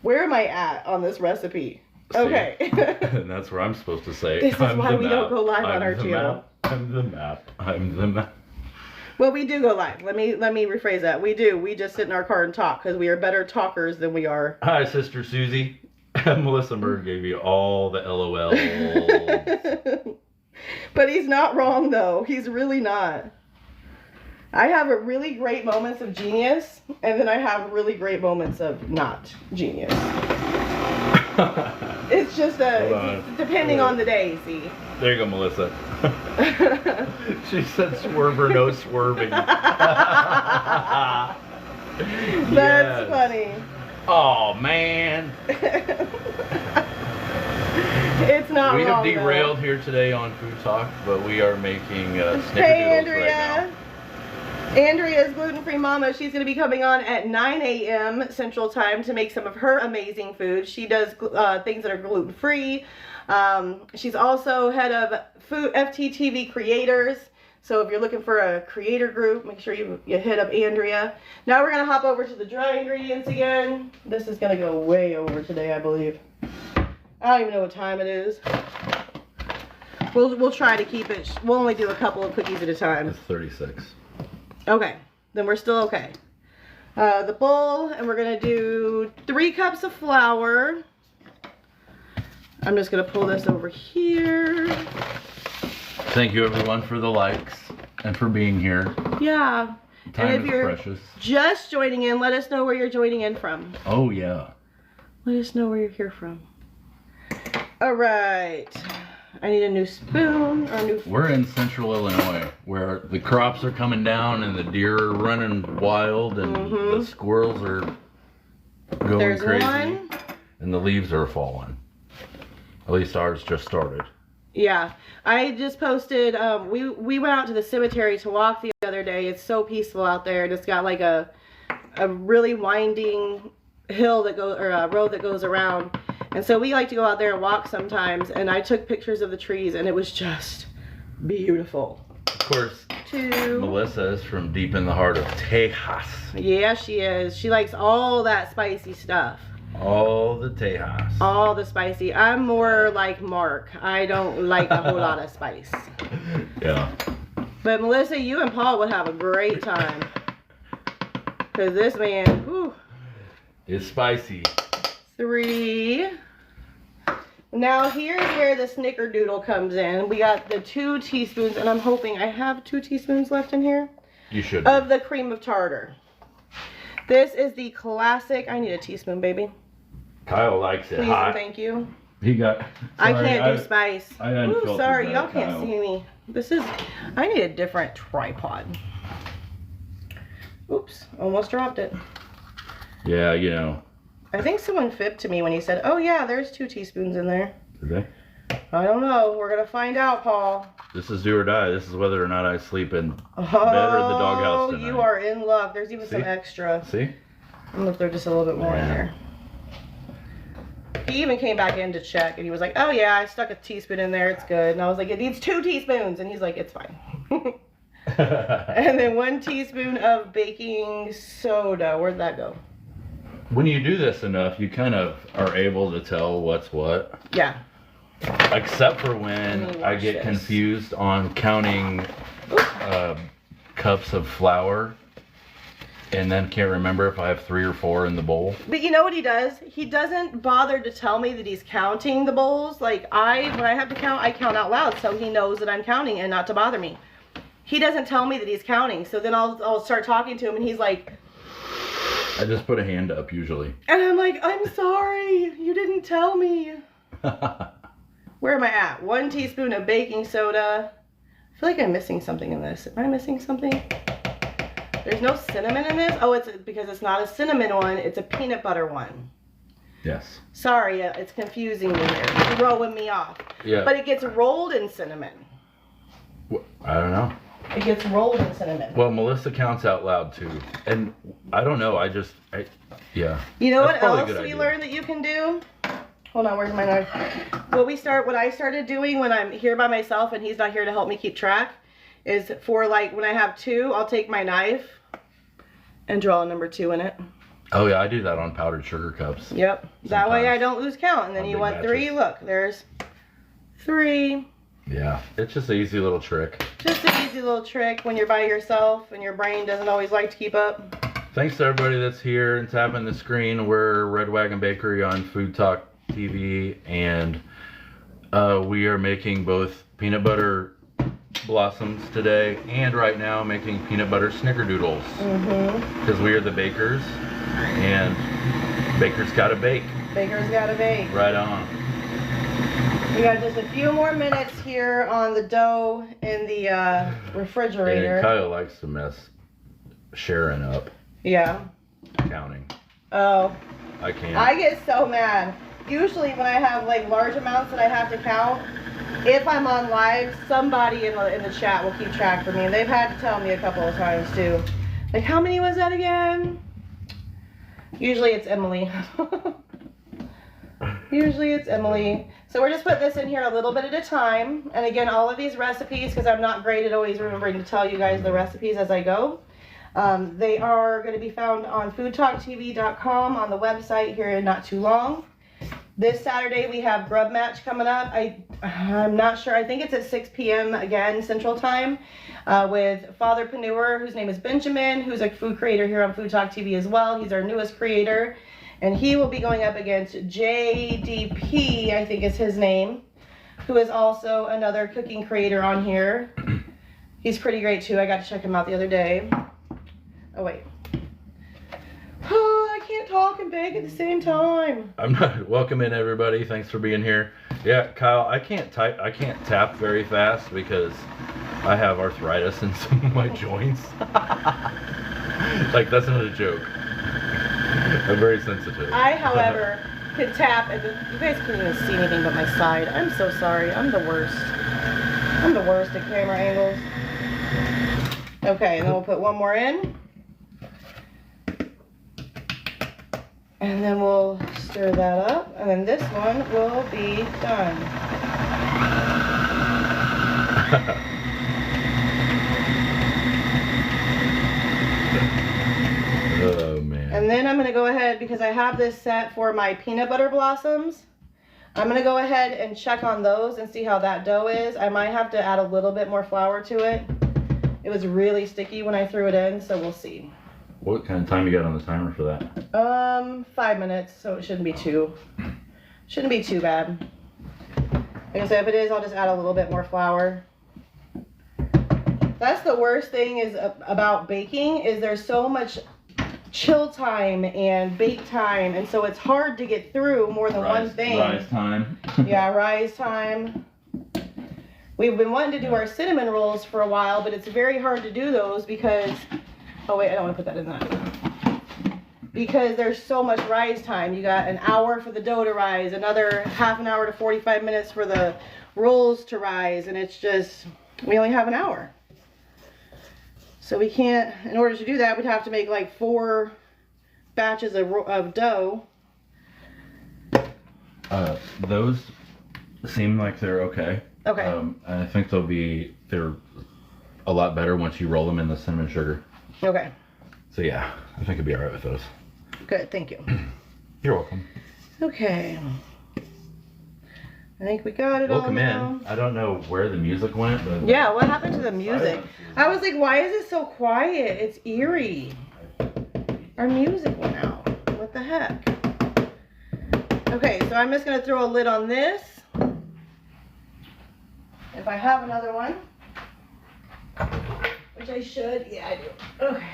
Where am I at on this recipe? See? Okay. And that's where I'm supposed to say, This is why we don't go live on our channel. I'm the map. I'm the map. Well, we do go live. Let me rephrase that. We do. We just sit in our car and talk because we are better talkers than we are. Hi, Sister Susie. Melissa Bird gave you all the LOLs. But he's not wrong, though. He's really not. I have a really great moments of genius, and then I have really great moments of not genius. It's just depending on the day, see. There you go, Melissa. She said swerve or no swerving. That's funny. Oh, man. It's not We have wrong, derailed here today on Food Talk, but we are making Snickerdoodles Hey, Andrea. right now. Andrea's gluten-free mama. She's going to be coming on at 9 a.m. Central Time to make some of her amazing food. She does things that are gluten-free. She's also head of FoodTokTV creators. So if you're looking for a creator group, make sure you hit up Andrea. Now we're going to hop over to the dry ingredients again. This is going to go way over today, I believe. I don't even know what time it is. We'll try to keep it. We'll only do a couple of cookies at a time. It's 36. Okay, then we're still okay. The bowl, and we're gonna do 3 cups of flour. I'm just gonna pull this over here. Thank you, everyone, for the likes and for being here. Yeah. Time and if is you're precious. just joining in, let us know where you're joining in from. Oh, yeah. Let us know where you're here from. All right. I need a new spoon or a new... We're in central Illinois where the crops are coming down and the deer are running wild and the squirrels are going There's crazy. one. And the leaves are falling. At least ours just started. Yeah. I just posted, we went out to the cemetery to walk the other day. It's so peaceful out there. And it's got like a really winding hill that goes, or a road that goes around. And so we like to go out there and walk sometimes, and I took pictures of the trees, and it was just beautiful. Of course, 2. Melissa is from deep in the heart of Tejas. Yeah, she is. She likes all that spicy stuff. All the Tejas. All the spicy. I'm more like Mark. I don't like a whole lot of spice. Yeah. But Melissa, you and Paul would have a great time. Because this man, whew. It's spicy. 3. Now here's where the Snickerdoodle comes in. We got the 2 teaspoons, and I'm hoping I have 2 teaspoons left in here. You should. Of the cream of tartar. This is the classic. I need a teaspoon, baby. Kyle likes it Please hot. and thank you. He got. Sorry, I can't do spice. I unfiltered sorry, that, y'all can't Kyle. see me. This is. I need a different tripod. Oops, almost dropped it. Yeah, you know. I think someone fibbed to me when he said, "Oh yeah, there's 2 teaspoons in there." Did they? I don't know. We're gonna find out, Paul. This is do or die. This is whether or not I sleep in Oh, bed or the doghouse tonight. you are in luck. There's even See? some extra. See? I'm gonna throw just a little bit more in there. He even came back in to check, and he was like, "Oh yeah, I stuck a teaspoon in there. It's good." And I was like, "It needs 2 teaspoons," and he's like, "It's fine." And then 1 teaspoon of baking soda. Where'd that go? When you do this enough, you kind of are able to tell what's what. Yeah. Except for when I get confused on counting cups of flour and then can't remember if I have 3 or 4 in the bowl. But you know what he does? He doesn't bother to tell me that he's counting the bowls. Like when I have to count, I count out loud so he knows that I'm counting and not to bother me. He doesn't tell me that he's counting. So then I'll start talking to him and he's like, I just put a hand up usually. And I'm like, I'm sorry, you didn't tell me. Where am I at? 1 teaspoon of baking soda. I feel like I'm missing something in this. Am I missing something? There's no cinnamon in this? Oh, it's because it's not a cinnamon one, it's a peanut butter one. Yes. Sorry, it's confusing me here. It's throwing me off. Yeah. But it gets rolled in cinnamon. I don't know. It gets rolled in cinnamon. Well, Melissa counts out loud too. And I don't know, yeah. You know That's what else a good we idea. learned that you can do? Hold on, where's my knife? What I started doing when I'm here by myself and he's not here to help me keep track is for like when I have 2, I'll take my knife and draw a number 2 in it. Oh yeah, I do that on powdered sugar cups. Yep. That way I don't lose count. And then On you big want 3. batches. Look, there's 3. Yeah, it's just an easy little trick. Just an easy little trick when you're by yourself and your brain doesn't always like to keep up. Thanks to everybody that's here and tapping the screen. We're Red Wagon Bakery on FoodTokTV, and we are making both peanut butter blossoms today and right now making peanut butter snickerdoodles. Because we are the bakers, and bakers gotta bake. Baker's gotta bake. Right on. We got just a few more minutes here on the dough in the refrigerator. And Kyle likes to mess Sharon up Yeah. counting. Oh. I can't. I get so mad. Usually when I have like large amounts that I have to count, if I'm on live, somebody in the chat will keep track for me. And they've had to tell me a couple of times too. Like, how many was that again? Usually it's Emily. Usually it's Emily. So we're just putting this in here a little bit at a time. And again, all of these recipes, because I'm not great at always remembering to tell you guys the recipes as I go. They are going to be found on FoodTokTV.com on the website here in not too long. This Saturday we have Grub Match coming up. I'm not sure. I think it's at 6 p.m. again, Central Time, with Father Panure, whose name is Benjamin, who's a food creator here on FoodTokTV as well. He's our newest creator. And he will be going up against JDP, I think is his name, who is also another cooking creator on here. He's pretty great too. I got to check him out the other day. Oh, wait. Oh, I can't talk and bake at the same time. I'm not. Welcome in, everybody. Thanks for being here. Yeah, Kyle, I can't tap very fast because I have arthritis in some of my joints. Like, that's not a joke. I'm very sensitive. I, however, can tap, and you guys can't even see anything but my side. I'm so sorry. I'm the worst. I'm the worst at camera angles. Okay, and then we'll put one more in. And then we'll stir that up, and then this one will be done. Oh, man. And then I'm going to go ahead, because I have this set for my peanut butter blossoms, I'm going to go ahead and check on those and see how that dough is. I might have to add a little bit more flour to it. It was really sticky when I threw it in, so we'll see. What kind of time you got on the timer for that? 5 minutes, so it shouldn't be too bad. Like I said, if it is, I'll just add a little bit more flour. That's the worst thing is about baking, is there's so much chill time and bake time, and so it's hard to get through more than one thing. Rise time. Yeah, rise time. We've been wanting to do our cinnamon rolls for a while, but it's very hard to do those because, oh wait, I don't want to put that in that. Because there's so much rise time. You got an hour for the dough to rise, another half an hour to 45 minutes for the rolls to rise, and it's just, we only have an hour. So we can't, in order to do that, we'd have to make like 4 batches of dough. Those seem like they're okay. Okay. I think they're a lot better once you roll them in the cinnamon sugar. Okay. So yeah, I think it'd be all right with those. Good, thank you. You're welcome. Okay. I think we got it Welcome all in. now. I don't know where the music went, but Yeah, what happened to the music? I was like, why is it so quiet? It's eerie. Our music went out. What the heck? Okay, so I'm just going to throw a lid on this. If I have another one, which I should. Yeah, I do. Okay.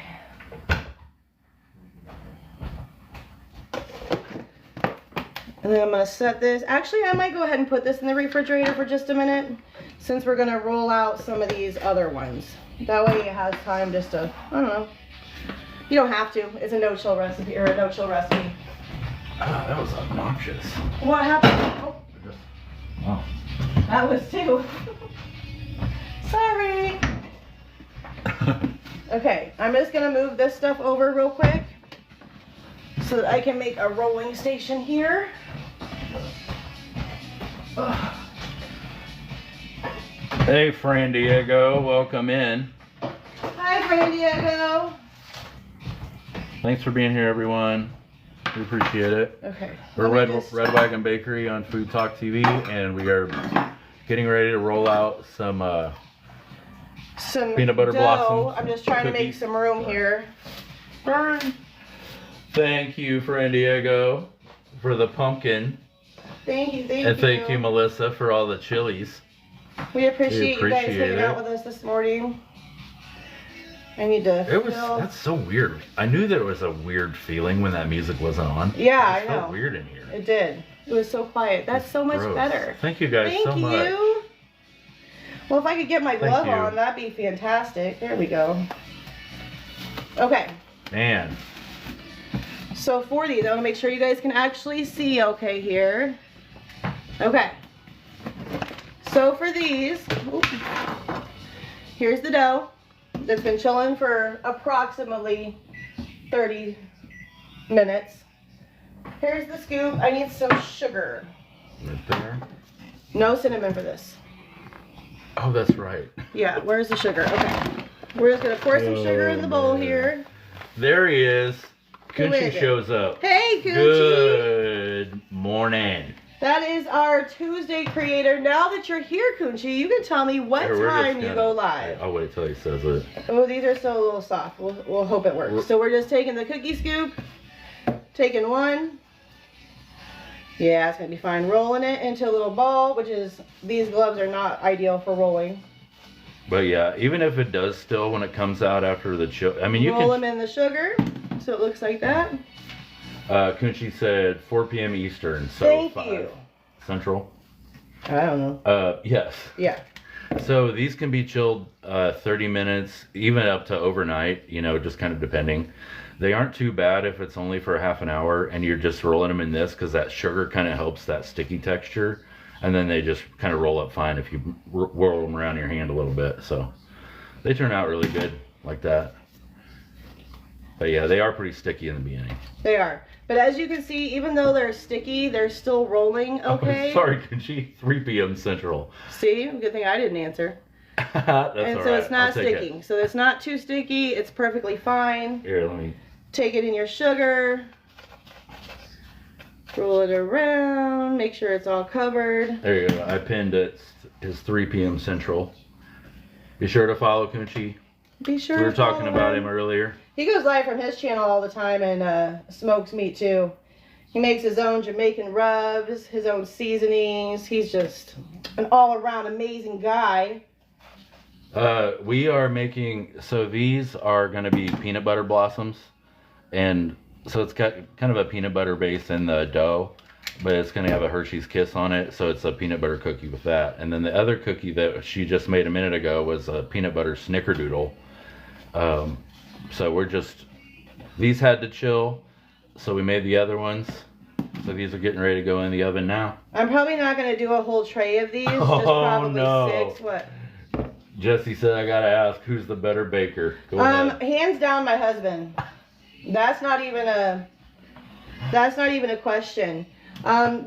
And then I'm going to set this. Actually, I might go ahead and put this in the refrigerator for just a minute, since we're going to roll out some of these other ones. That way it has time just to, I don't know. You don't have to. It's a no-chill recipe, or a no-chill recipe. Ah, that was obnoxious. What happened? Oh. That was two. Sorry. Okay, I'm just going to move this stuff over real quick so that I can make a rolling station here. Ugh. Hey, Fran Diego, welcome in. Hi, Fran Diego. Thanks for being here, everyone. We appreciate it. Okay. We're Red Wagon Bakery on FoodTokTV, and we are getting ready to roll out some peanut butter dough. blossoms. I'm just trying to make some room here. Burn. Thank you, Fran Diego, for the pumpkin. Thank you, thank you. And thank you, Melissa, for all the chilies. We appreciate you guys appreciate hanging out with us this morning. I need to That's so weird. I knew there was a weird feeling when that music wasn't on. Yeah, I know. It felt weird in here. It did. It was so quiet. That's so much Gross. better. Thank you guys so much. Thank you. Well, if I could get my glove on, that'd be fantastic. There we go. Okay. Man. So for these, I want to make sure you guys can actually see okay here. Okay. So for these, here's the dough that's been chilling for approximately 30 minutes. Here's the scoop. I need some sugar. Right there. No cinnamon for this. Oh, that's right. Yeah, where's the sugar? Okay. We're just going to pour some sugar in the bowl here. There he is. Who is Kunchi it? shows up. Hey, Kunchi. Good morning. That is our Tuesday creator. Now that you're here, Kunchi, you can tell me what time you go live. I'll wait till he says it. Oh, these are still a little soft. We'll hope it works. So we're just taking the cookie scoop, taking one. Yeah, it's going to be fine. Rolling it into a little ball, which is, these gloves are not ideal for rolling. But yeah, even if it does still when it comes out after the chill, I mean, you roll can... them in the sugar, so it looks like that. Kunchi said 4 p.m. Eastern, so Thank 5 you. Central. I don't know. Yes. Yeah. So these can be chilled 30 minutes, even up to overnight, you know, just kind of depending. They aren't too bad if it's only for half an hour and you're just rolling them in this, because that sugar kind of helps that sticky texture. And then they just kind of roll up fine if you whirl them around your hand a little bit. So they turn out really good like that. But yeah, they are pretty sticky in the beginning. They are. But as you can see, even though they're sticky, they're still rolling okay. Oh, sorry, Kunchi. 3 p.m. Central. See? Good thing I didn't answer. That's and all so right. it's not I'll take sticking. it. So it's not too sticky. It's perfectly fine. Here, let me... Take it in your sugar. Roll it around. Make sure it's all covered. There you go. I pinned it. It's 3 p.m. Central. Be sure to follow Kunchi. Be sure. We were to talking follow about him earlier. He goes live from his channel all the time and smokes meat too. He makes his own Jamaican rubs, his own seasonings. He's just an all-around amazing guy. We are making, so these are going to be peanut butter blossoms. And so it's got kind of a peanut butter base in the dough, but it's going to have a Hershey's Kiss on it. So it's a peanut butter cookie with that. And then the other cookie that she just made a minute ago was a peanut butter Snickerdoodle. So we're just, these had to chill, so we made the other ones. So these are getting ready to go in the oven now. I'm probably not going to do a whole tray of these, just probably no. 6. What? Jesse said I gotta ask, who's the better baker? Go ahead. Hands down, my husband. That's not even a question.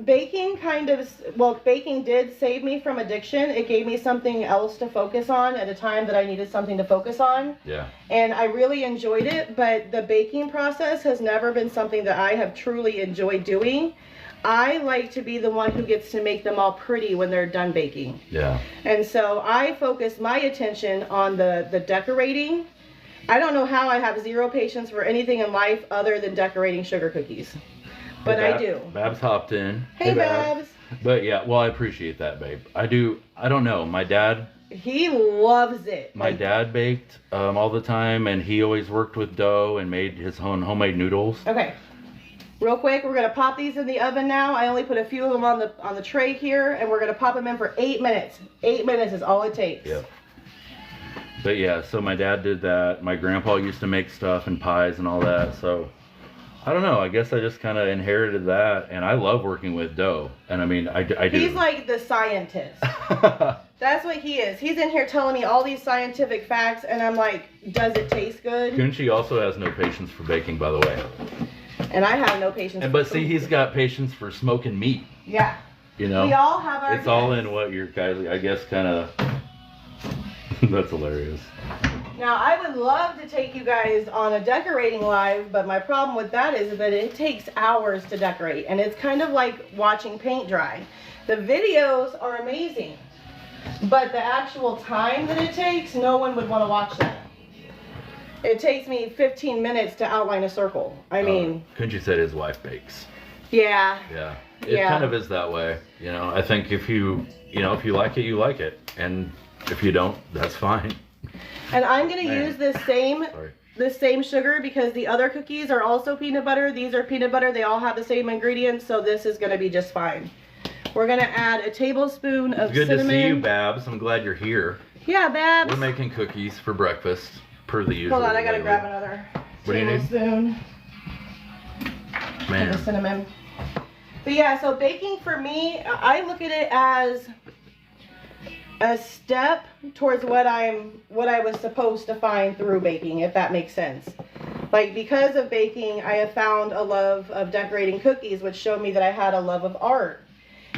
Baking baking did save me from addiction. It gave me something else to focus on at a time that I needed something to focus on. Yeah. And I really enjoyed it, but the baking process has never been something that I have truly enjoyed doing. I like to be the one who gets to make them all pretty when they're done baking. Yeah. And so I focus my attention on the decorating. I don't know how I have zero patience for anything in life other than decorating sugar cookies. But I do. Babs hopped in. Hey, Babs. But yeah, well, I appreciate that, babe. I do. I don't know. My dad. He loves it. My dad baked all the time, and he always worked with dough and made his own homemade noodles. Okay. Real quick, we're gonna pop these in the oven now. I only put a few of them on the tray here, and we're gonna pop them in for 8 minutes. 8 minutes is all it takes. Yep. But yeah, so my dad did that. My grandpa used to make stuff and pies and all that. So I don't know. I guess I just kind of inherited that, and I love working with dough. And I mean, I do. He's like the scientist. That's what he is. He's in here telling me all these scientific facts, and I'm like, does it taste good? Kunchi also has no patience for baking, by the way. And I have no patience. But see, he's got patience for smoking meat. Yeah. You know. We all have our. It's all in what you're guys, I guess, kind of. That's hilarious. Now, I would love to take you guys on a decorating live, but my problem with that is that it takes hours to decorate, and it's kind of like watching paint dry. The videos are amazing, but the actual time that it takes, no one would want to watch that. It takes me 15 minutes to outline a circle. I mean... Kunchi said his wife bakes. Yeah. Yeah. It kind of is that way. You know, I think if you like it, you like it. And if you don't, that's fine. And I'm going to use this same sugar because the other cookies are also peanut butter. These are peanut butter. They all have the same ingredients, so this is going to be just fine. We're going to add a tablespoon of cinnamon. Good to see you, Babs. I'm glad you're here. Yeah, Babs. We're making cookies for breakfast, per the usual. Hold on, I got to grab another tablespoon of the cinnamon. But yeah, so baking for me, I look at it as a step towards what I was supposed to find through baking, if that makes sense. Like, because of baking, I have found a love of decorating cookies, which showed me that I had a love of art.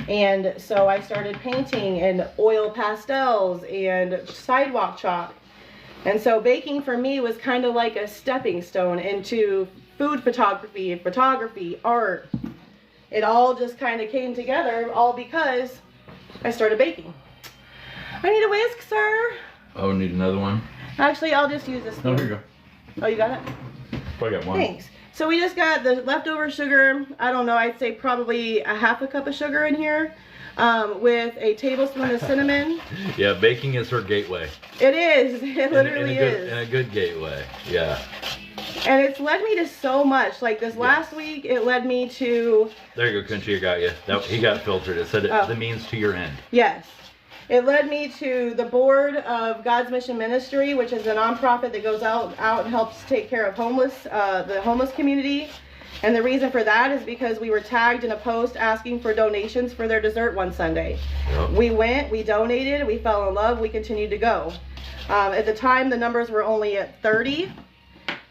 And so I started painting and oil pastels and sidewalk chalk. And so baking for me was kind of like a stepping stone into food photography, art. It all just kind of came together, all because I started baking. I need a whisk, sir. Oh, need another one? Actually, I'll just use this one. Oh, here you go. Oh, you got it? I got one. Thanks. So we just got the leftover sugar. I don't know, I'd say probably a half a cup of sugar in here with a tablespoon of cinnamon. Yeah, baking is her gateway. It is. It literally is. And a good gateway, yeah. And it's led me to so much. Like this last week, it led me to... There you go, Kunchi, I got you. He got filtered. It said the means to your end. Yes. It led me to the board of God's Mission Ministry, which is a nonprofit that goes out and helps take care of the homeless community. And the reason for that is because we were tagged in a post asking for donations for their dessert one Sunday. Yep. We went, we donated, we fell in love, we continued to go. At the time, the numbers were only at 30.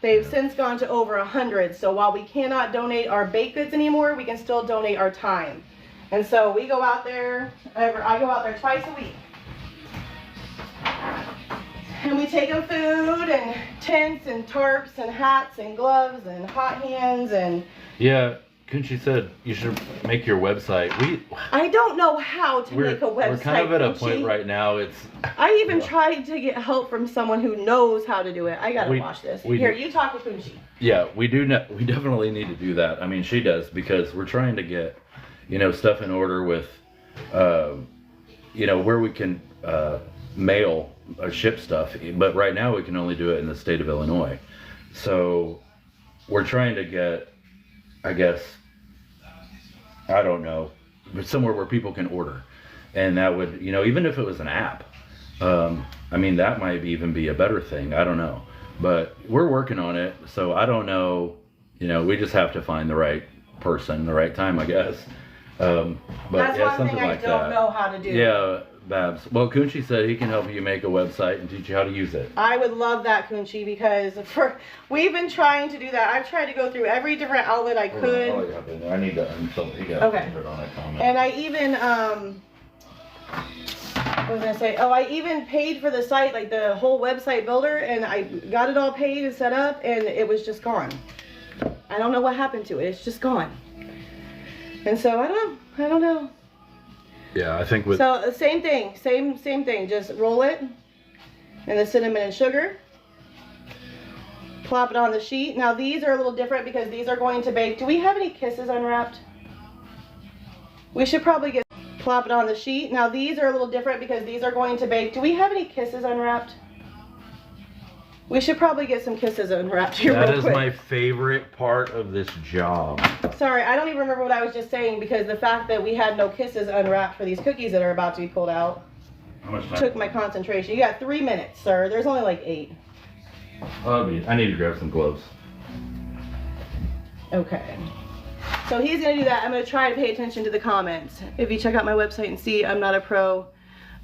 They've since gone to over 100. So while we cannot donate our baked goods anymore, we can still donate our time. And so we go out there, I go out there twice a week. And we take them food and tents and tarps and hats and gloves and hot hands and... Yeah, Kunchi said you should make your website. I don't know how to make a website. We're kind of at a point right now, I even tried to get help from someone who knows how to do it. I gotta watch this. Here, you talk to Kunchi. Yeah, we definitely need to do that. I mean, she does, because we're trying to get... stuff in order with, where we can mail or ship stuff. But right now we can only do it in the state of Illinois. So we're trying to get, I guess, I don't know, but somewhere where people can order. And that would, even if it was an app, I mean, that might even be a better thing. I don't know. But we're working on it. So I don't know, we just have to find the right person, the right time, I guess. But that's yeah, one thing I don't know how to do. Yeah, Babs. Well, Kunchi said he can help you make a website and teach you how to use it. I would love that, Kunchi, because we've been trying to do that. I've tried to go through every different outlet I could. I need to unsell. He got okay. On that comment. And I even what was I gonna say? Oh, I even paid for the site, like the whole website builder, and I got it all paid and set up, and it was just gone. I don't know what happened to it. It's just gone. And so I don't know. Yeah, I think with so same thing. Just roll it in the cinnamon and sugar. Plop it on the sheet. Now these are a little different because these are going to bake. Do we have any kisses unwrapped? We should probably get plop it on the sheet. Now these are a little different because these are going to bake. Do we have any kisses unwrapped? We should probably get some kisses unwrapped here That real is quick. my favorite part of this job. Sorry, I don't even remember what I was just saying because the fact that we had no kisses unwrapped for these cookies that are about to be pulled out How much time? took my concentration. You got 3 minutes, sir. There's only like 8. I need to grab some gloves. Okay. So he's going to do that. I'm going to try to pay attention to the comments. If you check out my website and see, I'm not a pro.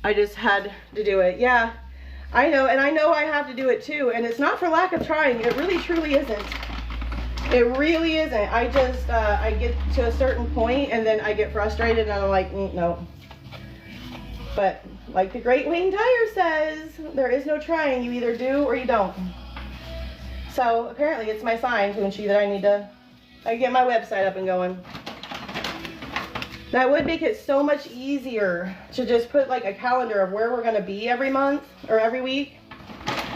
I just had to do it. Yeah, I know. And I know I have to do it too. And it's not for lack of trying. It really, truly isn't. It really isn't. I just, I get to a certain point and then I get frustrated and I'm like, no. But like the Great Wayne Dyer says, there is no trying. You either do or you don't. So apparently it's my sign, Kunchi, that I need to get my website up and going. That would make it so much easier to just put like a calendar of where we're going to be every month or every week.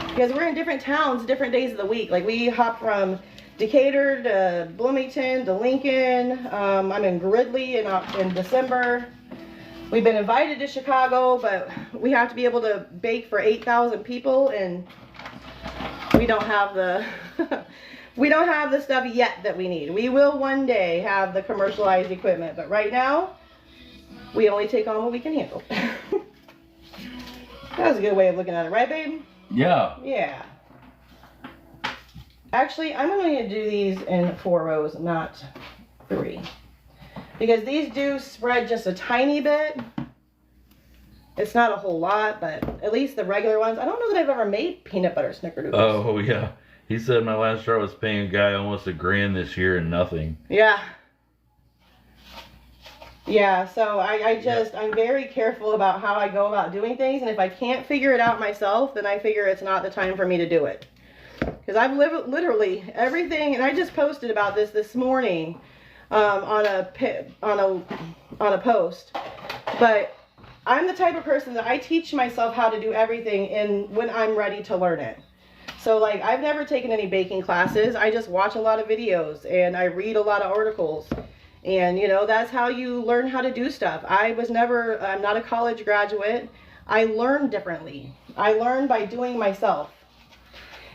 Because we're in different towns, different days of the week. Like we hop from Decatur to Bloomington to Lincoln. I'm in Gridley in December. We've been invited to Chicago, but we have to be able to bake for 8,000 people, and we don't have the we don't have the stuff yet that we need. We will one day have the commercialized equipment, but right now we only take on what we can handle. That was a good way of looking at it, right, babe? Yeah. Yeah. Actually, I'm going to do these in 4 rows, not 3. Because these do spread just a tiny bit. It's not a whole lot, but at least the regular ones. I don't know that I've ever made peanut butter snickerdoodles. Oh, yeah. He said my last job was paying a guy almost $1,000 this year and nothing. Yeah. Yeah, so I'm very careful about how I go about doing things. And if I can't figure it out myself, then I figure it's not the time for me to do it. Because I've literally everything, and I just posted about this morning on a post. But I'm the type of person that I teach myself how to do everything when I'm ready to learn it. So like I've never taken any baking classes. I just watch a lot of videos and I read a lot of articles. And you know, that's how you learn how to do stuff. I'm not a college graduate. I learn differently. I learn by doing myself.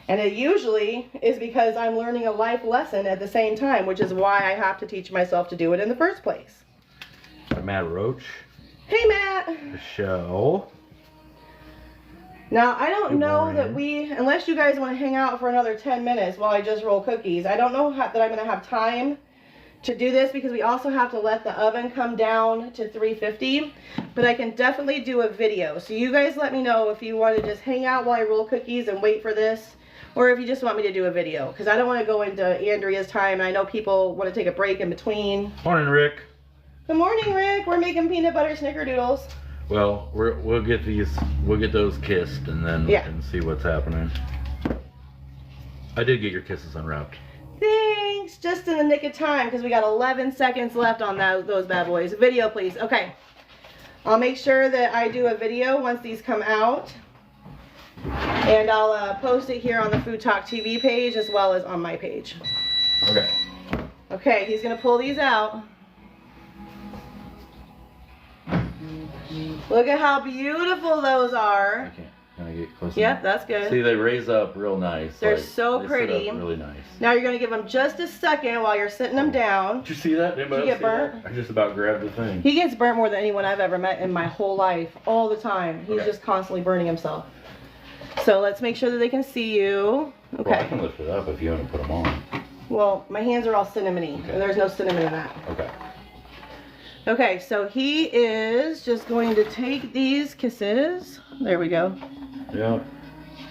And it usually is because I'm learning a life lesson at the same time, which is why I have to teach myself to do it in the first place. Matt Roach. Hey, Matt. Michelle. Now, I don't Good know that morning. unless you guys want to hang out for another 10 minutes while I just roll cookies, I don't know that I'm going to have time to do this because we also have to let the oven come down to 350, but I can definitely do a video. So you guys let me know if you want to just hang out while I roll cookies and wait for this, or if you just want me to do a video, because I don't want to go into Andrea's time, and I know people want to take a break in between. Morning, Rick. Good morning, Rick. We're making peanut butter snickerdoodles. Well, we'll get those kissed and then we can see what's happening. I did get your kisses unwrapped. Thanks. Just in the nick of time because we got 11 seconds left on those bad boys. Video, please. Okay. I'll make sure that I do a video once these come out. And I'll post it here on the FoodTokTV page as well as on my page. Okay. Okay, he's going to pull these out. Look at how beautiful those are. Okay. Can I get close? Yep, that's good. See, they raise up real nice. They're so they pretty. sit up really nice. Now you're going to give them just a second while you're sitting them down. Did you see that? Did you get burnt? I just about grabbed the thing. He gets burnt more than anyone I've ever met in my whole life. All the time. He's just constantly burning himself. So let's make sure that they can see you. Okay. Well, I can lift it up if you want to put them on. Well, my hands are all cinnamony, and there's no cinnamon in that. Okay. Okay, so he is just going to take these kisses. There we go. Yeah.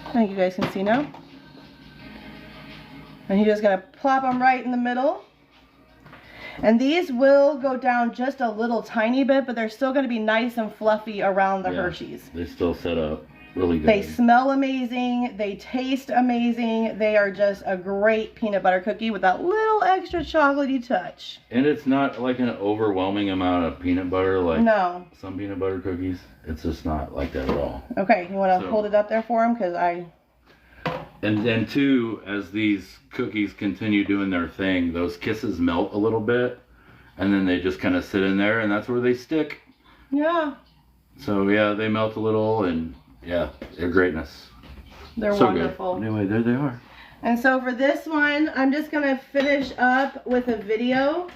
I think you guys can see now. And he's just going to plop them right in the middle. And these will go down just a little tiny bit, but they're still going to be nice and fluffy around the Hershey's. They still set up really good. They smell amazing. They taste amazing. They are just a great peanut butter cookie with that little extra chocolatey touch. And it's not like an overwhelming amount of peanut butter like some peanut butter cookies. It's just not like that at all. Okay, you want to hold it up there for him? Because And two, as these cookies continue doing their thing, those kisses melt a little bit. And then they just kind of sit in there, and that's where they stick. Yeah. So, yeah, they melt a little, and yeah, they're greatness. They're So wonderful. good. Anyway, there they are. And so for this one, I'm just going to finish up with a video.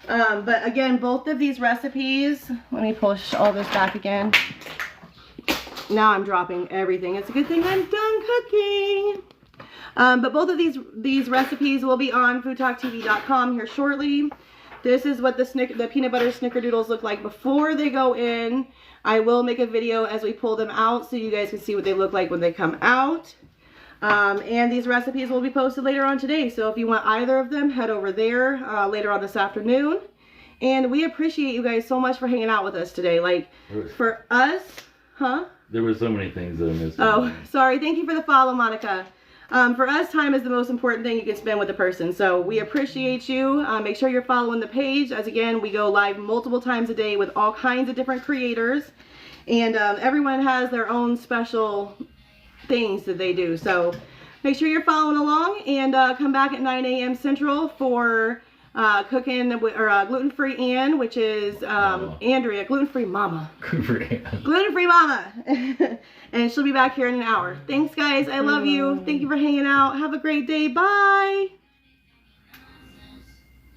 But again, both of these recipes, let me push all this back again. Now I'm dropping everything. It's a good thing I'm done cooking. But both of these recipes will be on FoodTokTV.com here shortly. This is what the peanut butter snickerdoodles look like before they go in. I will make a video as we pull them out so you guys can see what they look like when they come out. And these recipes will be posted later on today. So if you want either of them, head over there later on this afternoon. And we appreciate you guys so much for hanging out with us today. Like, for us, huh? There were so many things that I missed. Oh, sorry. Thank you for the follow, Monica. For us, time is the most important thing you can spend with a person. So we appreciate you. Make sure you're following the page. As again, we go live multiple times a day with all kinds of different creators. And everyone has their own special things that they do. So make sure you're following along and come back at 9 a.m. Central for cooking or gluten-free Ann, which is Andrea, gluten-free mama. Gluten-free mama. And she'll be back here in an hour. Thanks, guys. I love you. Thank you for hanging out. Have a great day. Bye.